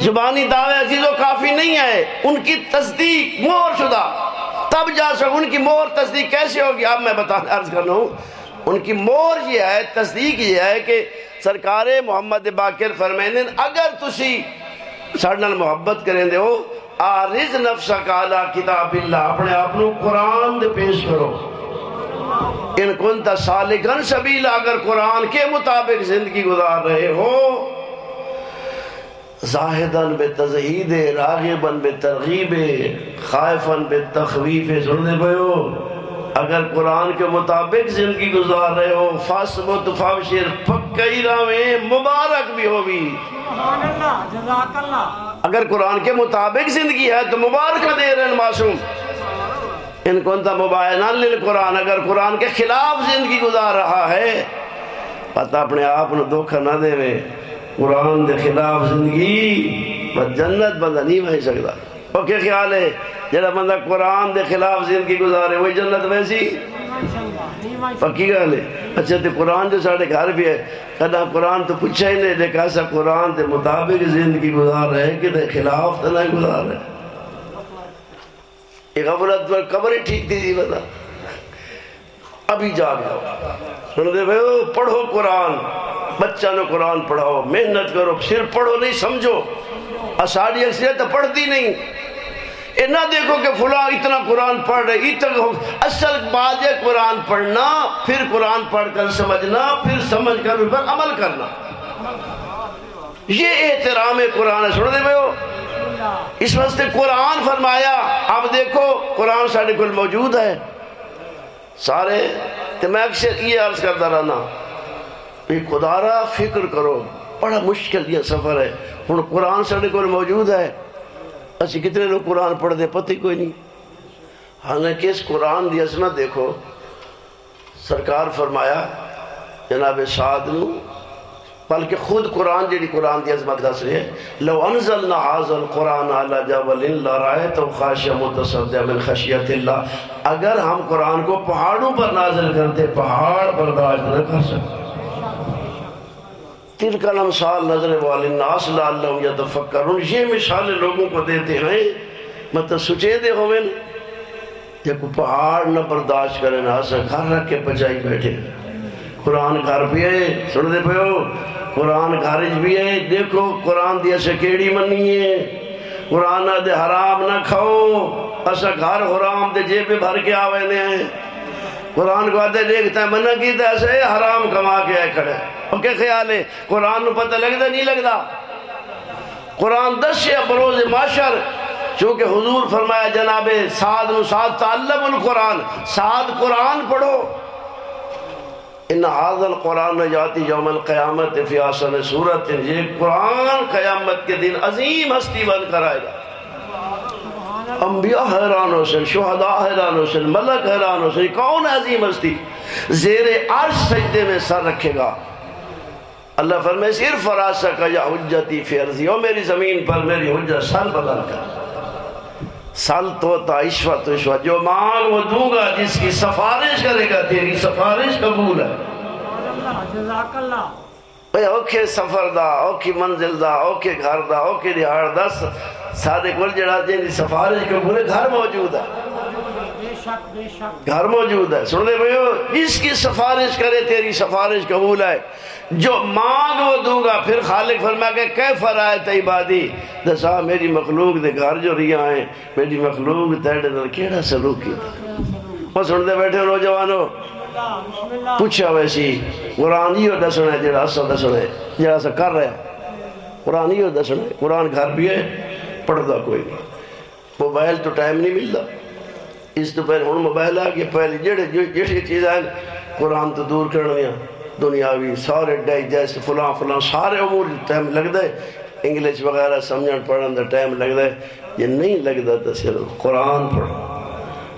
زبانی دعوے عزیزوں کافی نہیں ہے، ان کی تصدیق مہر شدہ تب جا سکو. ان کی مہر تصدیق کیسے ہوگی اب میں بتانا عرض کرنا ہوں. ان کی مہر یہ ہے، تصدیق یہ ہے کہ سرکار محمد باقر فرمائیں اگر تسی ساڑھے محبت کریں دے ہو آرز نفسک علی کتاب اللہ، اپنے اپنوں قرآن دے پیش کرو. ان کنتا سالکن سبیل، اگر قرآن کے مطابق زندگی گزار رہے ہو، زاہدن بتزہید راغبن بترغیب خائفن بتخویف، سننے پہ ہو اگر قرآن کے مطابق زندگی گزار رہے ہو فاسبت فابشر پکئی راویں مبارک بھی ہو بھی. سبحان اللہ جزاک اللہ. اگر قرآن کے مطابق زندگی ہے تو مبارک دے رہے ہیں معصوم. ان کو انتا مبائنان للقرآن، اگر قرآن کے خلاف زندگی گزار رہا ہے پتہ اپنے آپ نے دھوکہ نہ دے میں قرآن دے خلاف زندگی بس جنت بندہ نہیں بھائی سکتا. اور کیا خیال ہے جڑا بندہ قرآن دے خلاف زندگی گزارے وہی جنت ویسی پکی گل ہے. اچھا تے قرآن جو ساڑھے گھر بھی ہے کہنا قرآن تو پوچھا ہی نہیں دیکھا ایسا قرآن دے مطابق زندگی گزار رہے کہ دے خلاف تو نہیں گزار رہے. ایک غفلت پر قبر ہی ٹھیک تھی بتا ابھی جا گیا. سن دے بھائیو پڑھو قرآن، بچہ نے قرآن پڑھاؤ، محنت کرو، صرف پڑھو نہیں سمجھو. اساڑی اکثریت تو پڑھتی نہیں. اے نہ دیکھو کہ فلاں اتنا قرآن پڑھ رہے اتنا. اصل بات ہے قرآن پڑھنا، پھر قرآن پڑھ کر سمجھنا، پھر سمجھ کر اس پر عمل کرنا. یہ احترام قرآن ہے. سن دے بھائیو اس واسطے قرآن فرمایا. اب دیکھو قرآن ساڑھے کل موجود ہے سارے. تو میں اکثر یہ عرض کرتا رہنا کہ خدا را فکر کرو بڑا مشکل یہ سفر ہے. ہن قرآن ساڑھے کل موجود ہے، اسی کتنے لوگ قرآن پڑھ دے پتہ ہی کوئی نہیں. حالانکہ اس قرآن دی عظمت دیکھو. سرکار فرمایا جناب سعد نو بلکہ خود قرآن جیڑی قرآن دی عظمت دس رہی ہے لو انزلنا هذا القرآن على جبل لرأيته خاشعا متصدعا من خشیت اللہ. اگر ہم قرآن کو پہاڑوں پر نازل کرتے پہاڑ برداشت نہ کر سکتے. تلک الامثال نضربها للناس لعلهم يتفکرون. یہ مثالیں لوگوں کو دیتے ہیں مطلب سچے دے ہوئے جب کو پہاڑ نہ برداشت کرے نہ اسا گھر رکھ کے بچائی بیٹھے. قرآن گھر بھی ہے. سن دے پہ ہو قرآن گھرج بھی ہے. دیکھو قرآن دی اسے کیڑی منی ہے. قرآن دے حرام نہ کھاؤ، اسا گھر حرام دے جیب بھر کے آوے نے ہیں. قرآن کو آتے دیکھتا ہے منع کی تو ایسے حرام کما کے آئے کھڑے. اور کیا خیال ہے قرآن نو پتہ لگتا نہیں لگتا. قرآن دس ہے بروز معاشر چونکہ حضور فرمایا جناب سعد نو سعد تعلم القرآن، سعد قرآن پڑھو. ان هذا القرآن یاتی یوم القیامت فی احسن صورت. یہ قرآن قیامت کے دن عظیم ہستی بن کر آئے گا. انبیاء حیران ہو سن، شہداء حیران ہو سن، ملک حیران ہو سن. کون عظیم ہستی زیر عرش سجدے میں سر رکھے گا. اللہ فرمائے صرف فراسہ کا یا حجتی فی ارضی، او میری زمین پر میری حجت سر بلند کر. سل تو عشوہ تو عشوہ، جو مانگ وہ دوں گا، جس کی سفارش کرے گا تیری سفارش قبول ہے۔ جزاک اللہ۔ بھئی اوکھے سفر دا، اوکھی منزل دا، اوکھے گھر دا، اوکھے دیہڑ دا، سارے کل جڑا جن سفارش قبول ہے، گھر موجود ہے، بے شک بے شک۔ گھر موجود ہے۔ سن دے بھئیو، جس کی سفارش کرے تیری سفارش قبول ہے، جو مانگ وہ دوں گا۔ پھر خالق فرمایا کہ کیف رأیت عبادی، دسا میری مخلوق دے گھر جو رہا ہیں، میری مخلوق تیڑے نال کیڑا سلوک کیتا۔ وہ سن دے بیٹھے نوجوانوں، بسم اللہ۔ پوچھا ویسی قرآن ہی دسنا ہے، جڑا اسا دسنا ہے، جڑا اسا کر رہے ہیں قرآن ہی دسنا ہے۔ قرآن گھر بھی ہے، پڑھدا کوئی نہیں، موبائل تو ٹائم نہیں ملتا، اس تو پہلے ہن موبائل آ گیا، پہلے جڑی چیزیں ہیں قرآن تو دور کرنیاں، دنیاوی سارے ڈائجسٹ فلاں فلاں سارے امور ٹائم لگتا ہے، انگلش وغیرہ سمجھن پڑھن دا ٹائم لگتا ہے، یہ نہیں لگتا تو صرف قرآن پڑھو،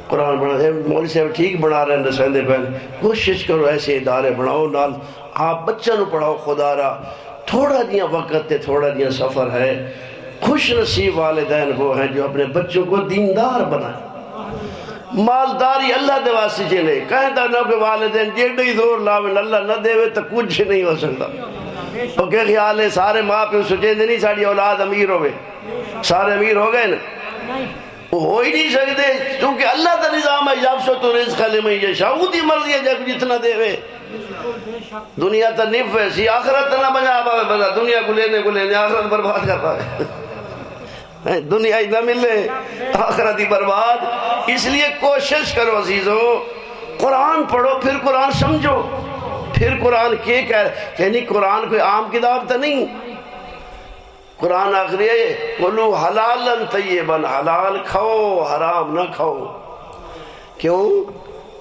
قرآن پڑھو۔ مولوی صاحب ٹھیک بنا رہے ہیں دسندے پہن، کوشش کرو ایسے ادارے بناؤ، نال آپ بچوں نو پڑھاؤ، خدا را تھوڑا دیا وقت تے تھوڑا دیا سفر ہے۔ خوش نصیب والدین وہ ہیں جو اپنے بچوں کو دیندار بنائیں۔ مالداری اللہ دے واسطے چلے، کہتا نہ کہ والدین جیڑے ہی زور لاویں اللہ نہ دے تو کچھ نہیں ہو سکتا۔ تو کہ خیال ہے سارے ماں پیو سوچیں دے نہیں ساڑی اولاد امیر ہوئے، سارے امیر ہو گئے نا، وہ ہو ہی نہیں سکتے، کیونکہ اللہ کا نظام ہے یابسط رزق لمن یشاء، دی مرضی ہے جب جتنا دے وے۔ دنیا تا نف ہے سی، آخرت نہ بنا پاوے بنا، دنیا کو لینے آخرت برباد کر پاوے، دنیا ہی نہ ملے آخرت ہی برباد۔ اس لیے کوشش کرو عزیزو، قرآن پڑھو، پھر قرآن سمجھو، پھر قرآن کے کہہ رہے، یعنی قرآن کوئی عام کتاب تو نہیں، قرآن آخری ہے قُلُوا حَلَالًا طَيِّبًا، حلال کھاؤ حرام نہ کھاؤ۔ کیوں؟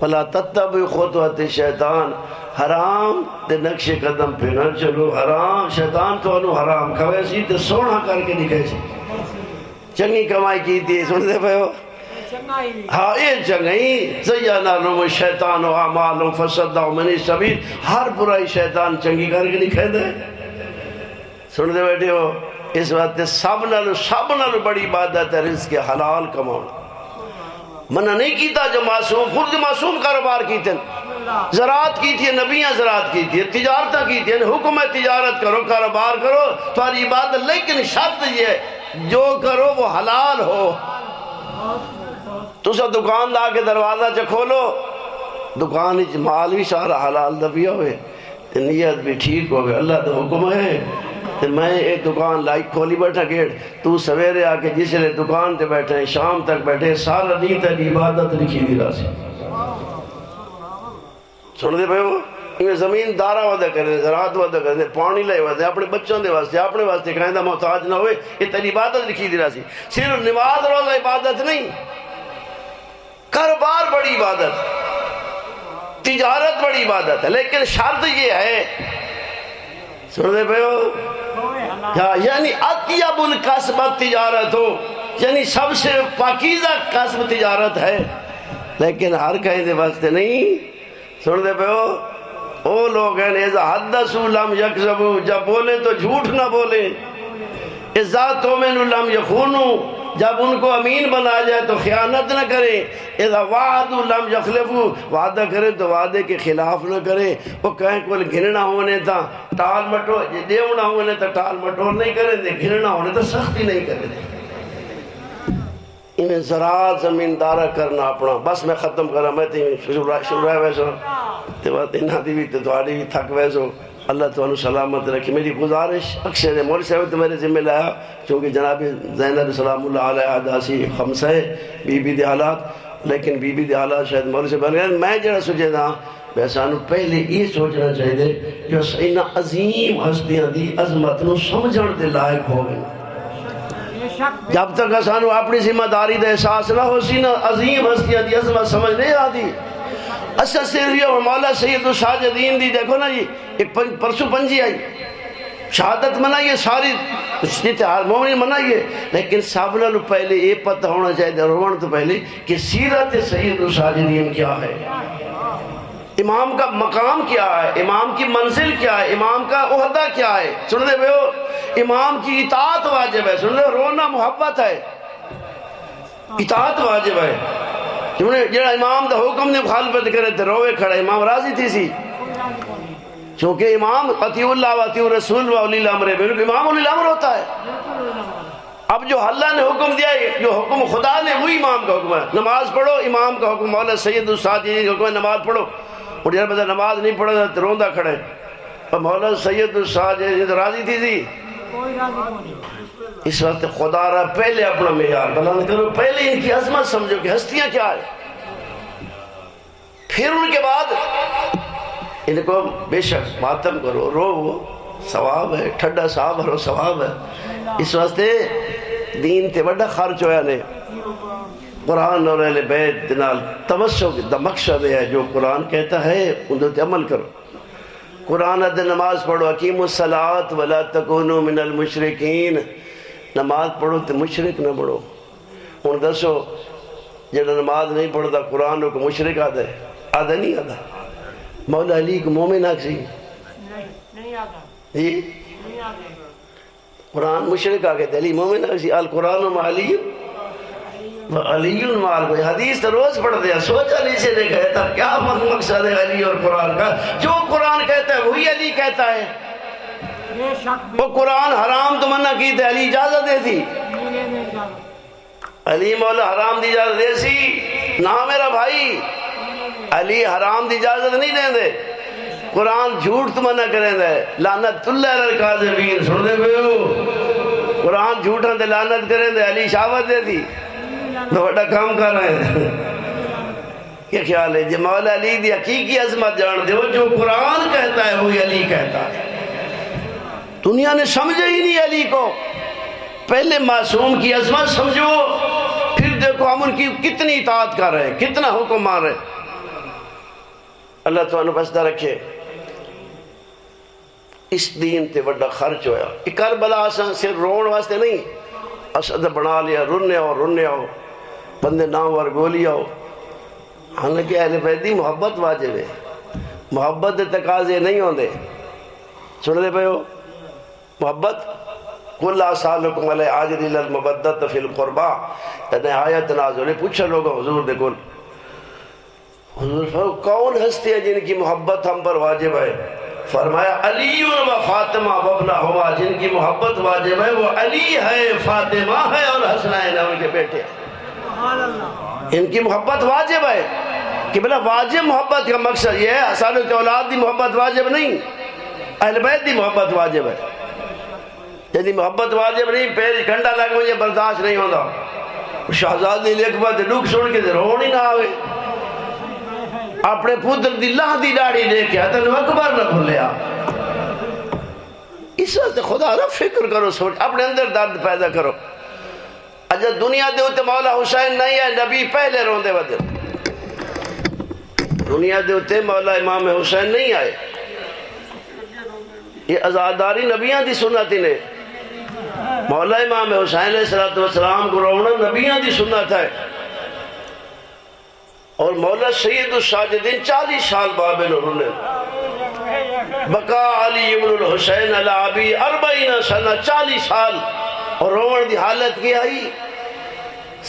فَلَا تَتَّبِعُوا خُطُوَاتِ الشَّيْطَانِ، حرام تے نقش قدم پہ نہ چلو، حرام شیطان تو انہوں حرام کھوے سی تے سونا کر کے دکھے سی، چنگی کمائی کی تھی، سن دے پہ ہو ہاں یہ چنگی زیّنَ لَهُمُ الشَّيْطَانُ أَعْمَالَهُمْ فَصَدَّهُمْ عَنِ السَّبِيلِ، ہر برائی شیطان چنگی کر کے دکھے دے۔ سن دے بیٹھے ہو، اس وقت سب نالو بڑی عبادت ہے رزق حلال کمانا۔ منع نہیں کیتا جو معصوم، خود معصوم کاروبار کیتے ہیں، زراعت کی تھی، نبیاں زراعت کی تھی، تجارتہ کی تھی، حکم ہے تجارت کرو، کاروبار کرو، تمہاری عبادت، لیکن شرط یہ ہے جو کرو وہ حلال ہو۔ تو سا دکان لا کے دروازہ چا کھولو، دکان مال بھی سارا حلال دبیا ہوئے، نیت بھی ٹھیک ہو گئے، اللہ تو حکم ہے کہ میں ایک دکان لائی کھولی بیٹھا گیٹ، تو سویرے آ کے جس لئے دکان تے بیٹھے شام تک بیٹھے سارا دن تیری عبادت لکھی دی راسی۔ سن دے بھائیو، یہ زمین دارہ وعدہ کرنے، زراعت وعدہ کرنے، پانی لائے وعدہ، اپنے بچوں دے واسطے، اپنے واسطے کہندہ محتاج نہ ہوئے، یہ تیری عبادت لکھی دی راسی۔ صرف نماز روزہ عبادت نہیں، کاروبار بڑی عبادت، تجارت بڑی عبادت ہے، لیکن شرط یہ ہے، سن دے بھائیو، یعنی اطیب القسب تجارت ہو، یعنی سب سے پاکیزہ قسم تجارت ہے، لیکن ہر کہیں دے واسطے نہیں۔ سن دے پہ او لوگ ہیں اذا حدثوا لم یکذبوا، جب بولے تو جھوٹ نہ بولے، اذا تؤمنوا لم یخونوا، جب ان کو امین بنا جائے تو خیانت نہ کریں، اذا وعدوا لم یخلفوا، وعدہ کریں تو وعدے کے خلاف نہ کریں، وہ کہیں کوئی گھننا ہونے تھا ٹال مٹو، دیونا ہونے تھا ٹال مٹور نہیں کریں دے، گھننا ہونے تھا سختی نہیں کریں دے۔ انہیں زراعت زمیندارہ کرنا اپنا، بس میں ختم کرا، میں تھی شروع ہے ویسو تے بات انہاں دی بھی تے دواری بھی تھک ویسو، اللہ تو انہوں سلامت رکھی۔ میری گزارش اکثر ہے، مولوی صاحب تو میرے ذمہ لایا، چونکہ جناب زینب سلام اللہ علیہ حداثی خمسہ ہے بی بی دے حالات، لیکن بی بی دے حالات شاید مولوی صاحب بن گئے، میں جڑا سوچے تھا بیسانو پہلے یہ سوچنا چاہیے جو سینہ عظیم ہستیاں دی عظمت نو سمجھن دے لائق ہو گئے۔ جب تک سانو اپنی ذمہ داری دے احساس نہ ہو سی، نہ عظیم ہستیاں دی عظمت سمجھ نہیں آتی۔ اصل صرف یہ مولا سید الساجدین دی دیکھو نا جی، ایک پرسو پنجی آئی، شہادت منائیے ساری اشتہار مومن منائیے، لیکن سب نالوں پہلے یہ پتہ ہونا چاہیے روان تو پہلے کہ سیرت سید الساجدین کیا ہے، امام کا مقام کیا ہے، امام کی منزل کیا ہے، امام کا عہدہ کیا ہے۔ سن دے بھائیو، امام کی اطاعت واجب ہے، سن دے رونا محبت ہے، اطاعت واجب ہے. جڑا امام دا حکم نے مخالفت کرے تے روے کھڑا امام راضی تھی سی چونکہ امام اطیع اللہ و اطیع الرسول و اولی الامر ہے. امام اولی الامر ہوتا ہے. اب جو اللہ نے حکم دیا ہے جو حکم خدا نے وہی امام کا حکم ہے. نماز پڑھو امام کا حکم. مولا سید الساجدین کا حکم ہے نماز پڑھو. اور جب بندہ نماز نہیں پڑھا تو روندہ کھڑے. اور مولا سید الساجدین راضی تھی اس وقت خدا رہا پہلے اپنا معیار بلند کرو. پہلے ان کی عظمت سمجھو کہ ہستیاں کیا ہے. پھر ان کے بعد ان کو بے شک ماتم کرو رو ثواب ہے. ٹھڈا صاحب ہرو ثواب ہے. اس واسطے دین تے بڑا خرچ ہویا نے. قرآن اور اہل بیت نال تمسک دا مقصد ہے جو قرآن کہتا ہے ان تے عمل کرو. قرآن ادھر نماز پڑھو اقیموا الصلاۃ ولا تکونوا من المشرکین. نماز پڑھو تو مشرک نہ بڑھو. ہن دسو جڑا نماز نہیں پڑھتا قرآن کو مشرک آدھا ہے؟ آدھا نہیں آدھا. مولا علی کو مومن آکسی جی قرآن مشرک آگے علی مومن آکسی. القرآن مع علی علی مع. کوئی حدیث تو روز پڑھ دیا. سوچ علی سے نہیں کہتا کیا مقصد ہے علی اور قرآن کا. جو قرآن کہتا ہے وہی علی کہتا ہے. وہ قرآن حرام تو منع کی تھی علی اجازت دے تھی. علی مولا حرام دی اجازت دے سی نہ میرا بھائی. علی حرام دی اجازت نہیں دیں دے. قرآن جھوٹ تو منع کریں دے. لعنت اللہ علی الکاذبین. سن دے پیو قرآن جھوٹاں دے لعنت کریں دے. علی شاوت دے تھی تو بڑا کام کر رہے ہیں. کیا خیال ہے جی مولا علی دی حقیقی عظمت جان دے. وہ جو قرآن کہتا ہے وہی علی کہتا ہے. دنیا نے سمجھا ہی نہیں علی کو. پہلے معصوم کی عظمت سمجھو پھر دیکھو ہم ان کی کتنی اطاعت کر رہے ہیں کتنا حکم مان رہے. اللہ تعالیٰ بسدہ رکھے. اس دین تے بڑا خرچ ہویا. کربلا آسان سے رون واسطے نہیں. اسد بنا لیا رنے آؤ بندے نام ور گولی آؤ. حالانکہ اہل بیت دی محبت واجب ہے. محبت دے تقاضے نہیں ہوندے. سن دے پہ ہو محبت کل سالکم علی عاجل المبدت فی القربہ. یعنی آیت نازل پوچھا لوگا حضور دے کل حضور فرمایا کون ہستی ہے جن کی محبت ہم پر واجب ہے. فرمایا علی و فاطمہ وابنہما. جن کی محبت واجب ہے وہ علی ہے فاطمہ ہے اور حسنین ان کے بیٹے. ان کی محبت واجب ہے کہ بلا واجب محبت کا مقصد یہ ہے. حسن کے اولاد دی محبت واجب نہیں. اہل بیت دی محبت واجب ہے. یعنی محبت واجب نہیں پیر گھنٹا لگ مجھے برداشت نہیں ہوتا. شہزادی لکبت دکھ سن کے رون ہی نہ آوے. اپنے پتر دی لاہ دی ڈاڑی لے کے حضرت اکبر نہ بھولیا. اس وقت خدا نہ فکر کرو سوچ اپنے اندر درد پیدا کرو. اجا دنیا دے ہوتے مولا حسین نہیں ہے نبی پہلے روندے ودے. دنیا دے ہوتے مولا امام حسین نہیں آئے. یہ ازاداری نبیاں دی سنت نے. مولا امام حسین علیہ السلام کو رونا نبیاں دی سنت ہے. اور مولا سید الساجدین 40 سال بابے نے رونے. بقا علی ابن الحسین علی ابی 40 سنہ 40 سال. اور روڑ دی حالت کی آئی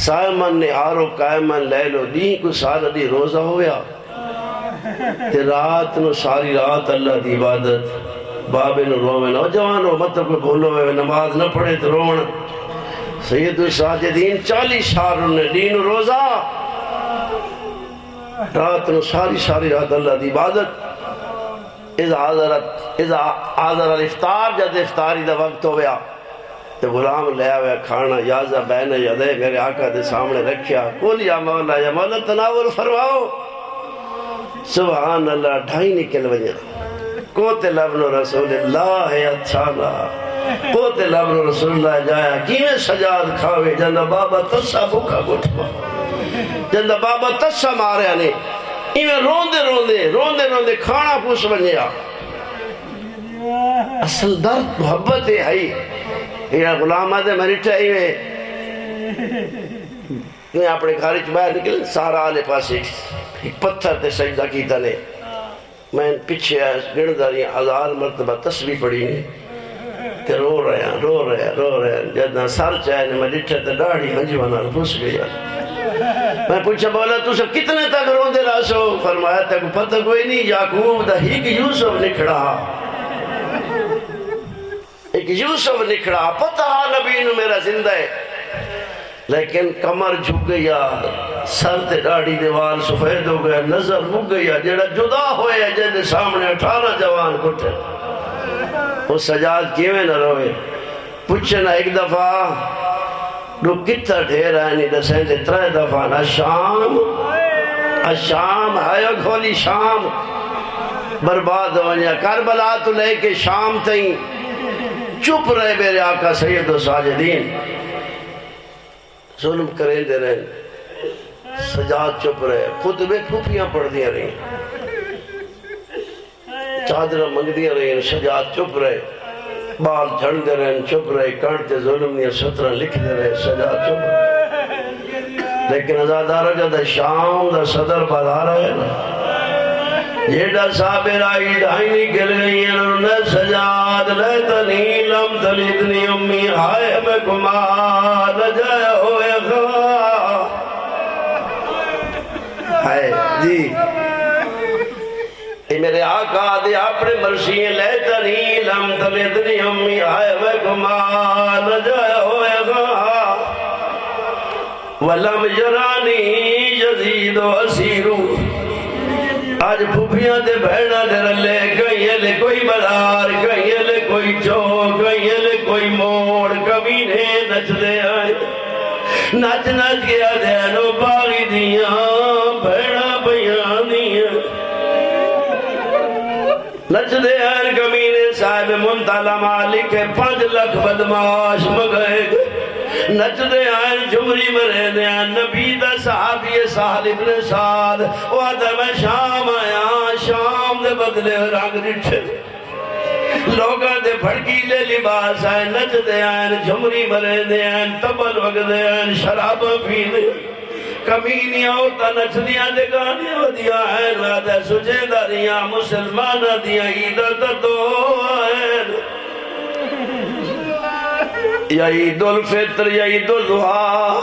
سائمن نے آرو قائمن لے لو دی کو سارا دی روزہ ہویا تے رات نو ساری رات اللہ دی عبادت. بابے نو رومن نوجوانو مطلب کو بھولو ہوئے نماز نہ پڑھے تو رومن. سید الساجدین 40 سال انہیں دین روزہ رات نو ساری رات اللہ دی عبادت. اذا حضر الافطار جد افطاری دا وقت ہویا تو غلام لے آوے کھانا یازہ بین یدے میرے آقا دے سامنے رکھیا. قول یا مولا تناول فرماؤ. سبحان اللہ 2:30 نکل وجہ کوتے لبن رسول اللہ ہے اچھا نا. کوتے لبن رسول اللہ جایا کیویں سجاد کھاوے جندہ بابا تسا بھوکا گھٹوا جندہ بابا تسا ماریا نے. ایویں روندے کھانا پوس بنیا. اصل درد محبت ہے ہی. یہ غلام آدھے مریٹھا ایویں اپنے گھارچ باہر نکلے سارا آلے پاس ایک پتھر تے سجدہ کیتا نے. میں پیچھے گن داری 1000 مرتبہ تسبیح پڑھی نے. تے رو رہے ہیں جدنا سر چاہے میں ڈٹھے تے داڑھی ہنجوہ نال پھس گیا میں پوچھا بولا تو سب کتنے تک رو دے رہا سو فرمایا تک پتہ کوئی نہیں یعقوب دا ہی کہ یوسف نکھڑا ایک یوسف نکھڑا پتہ نبی نو میرا زندہ ہے لیکن کمر جھک گیا سر تے داڑھی دیوال سفید ہو گیا نظر مک گیا جڑا جدا ہوئے جن سامنے 18 جوان کٹھے وہ سجاد کیویں نہ روئے پوچھنا ایک دفعہ دو کتا ڈھیر آئے نہیں دسیں دے 3 دفعہ شام آیا کھولی شام برباد ہو جائے کربلا تو لے کے شام تئیں چپ رہے میرے آقا سید و ساجدین ظلم کریں دے رہے سجاد چپ رہے خطبے پھوپیاں پڑھ دیا رہی چادرہ منگ دیا رہی سجاد چپ رہے بال جھڑ دے رہے چپ رہے کانٹے ظلم دیا 17 لکھ دے رہے سجاد چپ رہے لیکن ازادارہ جدہ شام دا صدر بازار ہے جیڑا صابر آئی ڈھائنی کل گئی انہوں سجاد لیتنی لم تلیدنی امی ہائے میں کمار لجائے ہوئے خواہ ہائے جی اے میرے آقا دے اپنے مرشی لیتنی لم تلیدنی امی ہائے میں کمار لجائے ہوئے خواہ ولم جرانی یزید و اسیرو آج پھوپیاں دے بہنہ دے رلے کہیں لے کوئی بلار کہیں لے کوئی چوک کہیں لے کوئی موڑ کمینے نچ دے آئے نچ گیا دینو باغی دیاں بہنہ بیان دیاں نچ دے آئے کمینے صاحب منتالا مالک 5 لاکھ بدماش مگئے نچ دے آئے جمری مرے دے آئے نبی دا صحابی سہل ابن سعد وہ آدھا میں شام آیا شام دے بدلے رنگ رٹھے لوگاں دے بھڑکی لے لباس آئے نچ دے آئے جمری مرے دے آئے تبل وگ دے آئے شراب پی دے کمینیاں ہوتا نچ دیا دے گانے ہو دیا آئے وعدہ سجے داریاں مسلمانہ دیا عیدت تو آئے یا عید الفطر یا عید الاضحیٰ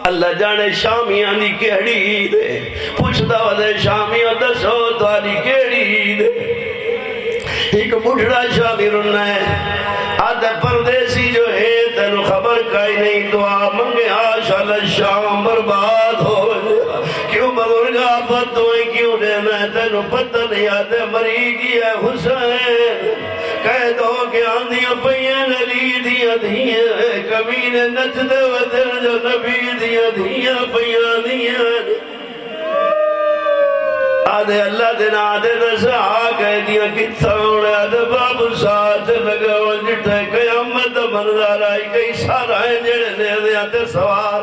اللہ جانے شامیاں دی کیڑی عید ہے پوچھتا ودے شامیاں دسو تاری کیڑی عید ہے ایک بڑھڑا شامی رنہ ہے آدھے پردیسی جو ہے تینو خبر کائی نہیں دعا منگے آشال شام برباد ہو کیوں بزرگا پتویں کیوں دینا ہے تینو پتہ نہیں آدھے مری گیا حسین کہہ دو کہ آندیاں پہیاں نلی دیا دیا کمینے نچ دے ودر جو نبی دیا دیا پہیاں دیا آدھے اللہ دینا آدھے دسا آگئے دیا کتا ہونے آدھے باب ساتھ لگا ونجھتے قیامت منظر آئی کئی سارائیں جڑے لے دیا تے سوار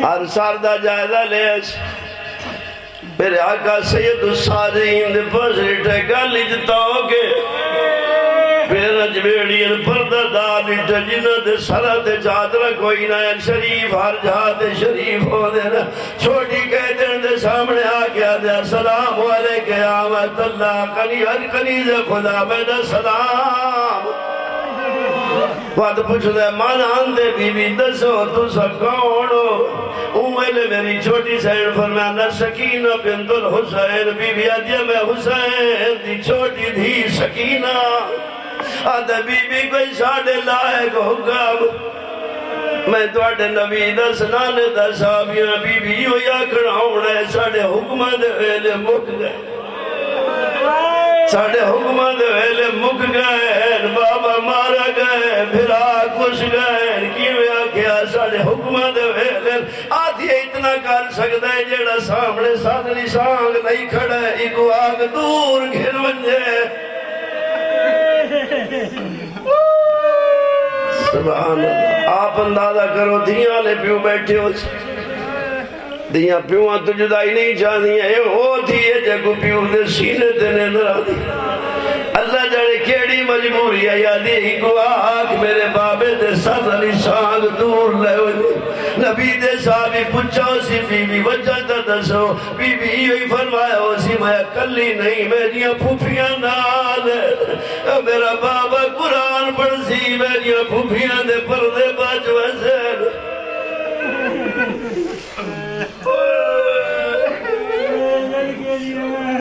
ہر سار دا جائزہ لے میرے آقا سید الساجین دے پاس رٹھے گل اجتا ہو کے پھر اجبیڑین پردہ دار رٹھے جنہ دے سرہ دے چادرہ کوئی نہ شریف ہر جہاں دے شریف ہو دے نا چھوٹی کہتے ہیں دے سامنے آگیا دے السلام علیکہ آمد اللہ کنی ہر کنیز خدا بیدہ سلام وقت پوچھ دے مانان دے بی بی دسو تو سا کونو اوہلے میری چھوٹی سین فرمانا سکینہ بنت الحسین بی بی آدیا میں حسین دی چھوٹی دھی سکینہ آدھا بی بی کوئی ساڑھے لائق حکم میں توڑے نبی دس نانے دس آبیاں بی بی یوں یا کھڑاؤنے ساڑھے حکمہ دے ویلے مک گئے ساڑھے حکمہ دے ویلے مک گئے بابا مارا گئے بھرا خوش گئے کیویں آکھیا ساڑھے حکمہ دے ویلے آدھی اتنا کر سکتا ہے جیڑا سامنے سادری سانگ نہیں کھڑا ہے ایک آگ دور گھر ونجے سبحان اللہ آپ اندازہ کرو دیاں لے پیو بیٹھے ہو دیاں پیوان تو جدائی نہیں چاہنی ہے وہ تھی ہے جگو پیو دے سینے دینے نرہ دی اللہ جانے کیڑی مجبوری ہے یادی ہی کو آگ میرے بابے دے ساتھ علی سانگ دور لے ہوئے نبی دے صحابی پچھو سی بی بی وجہ تا دسو بی بی یہی فرمایا اسی میں کلی نہیں میری پھوپھیاں نال میرا بابا قرآن پڑھ سی میری پھوپھیاں دے پردے بچ وسے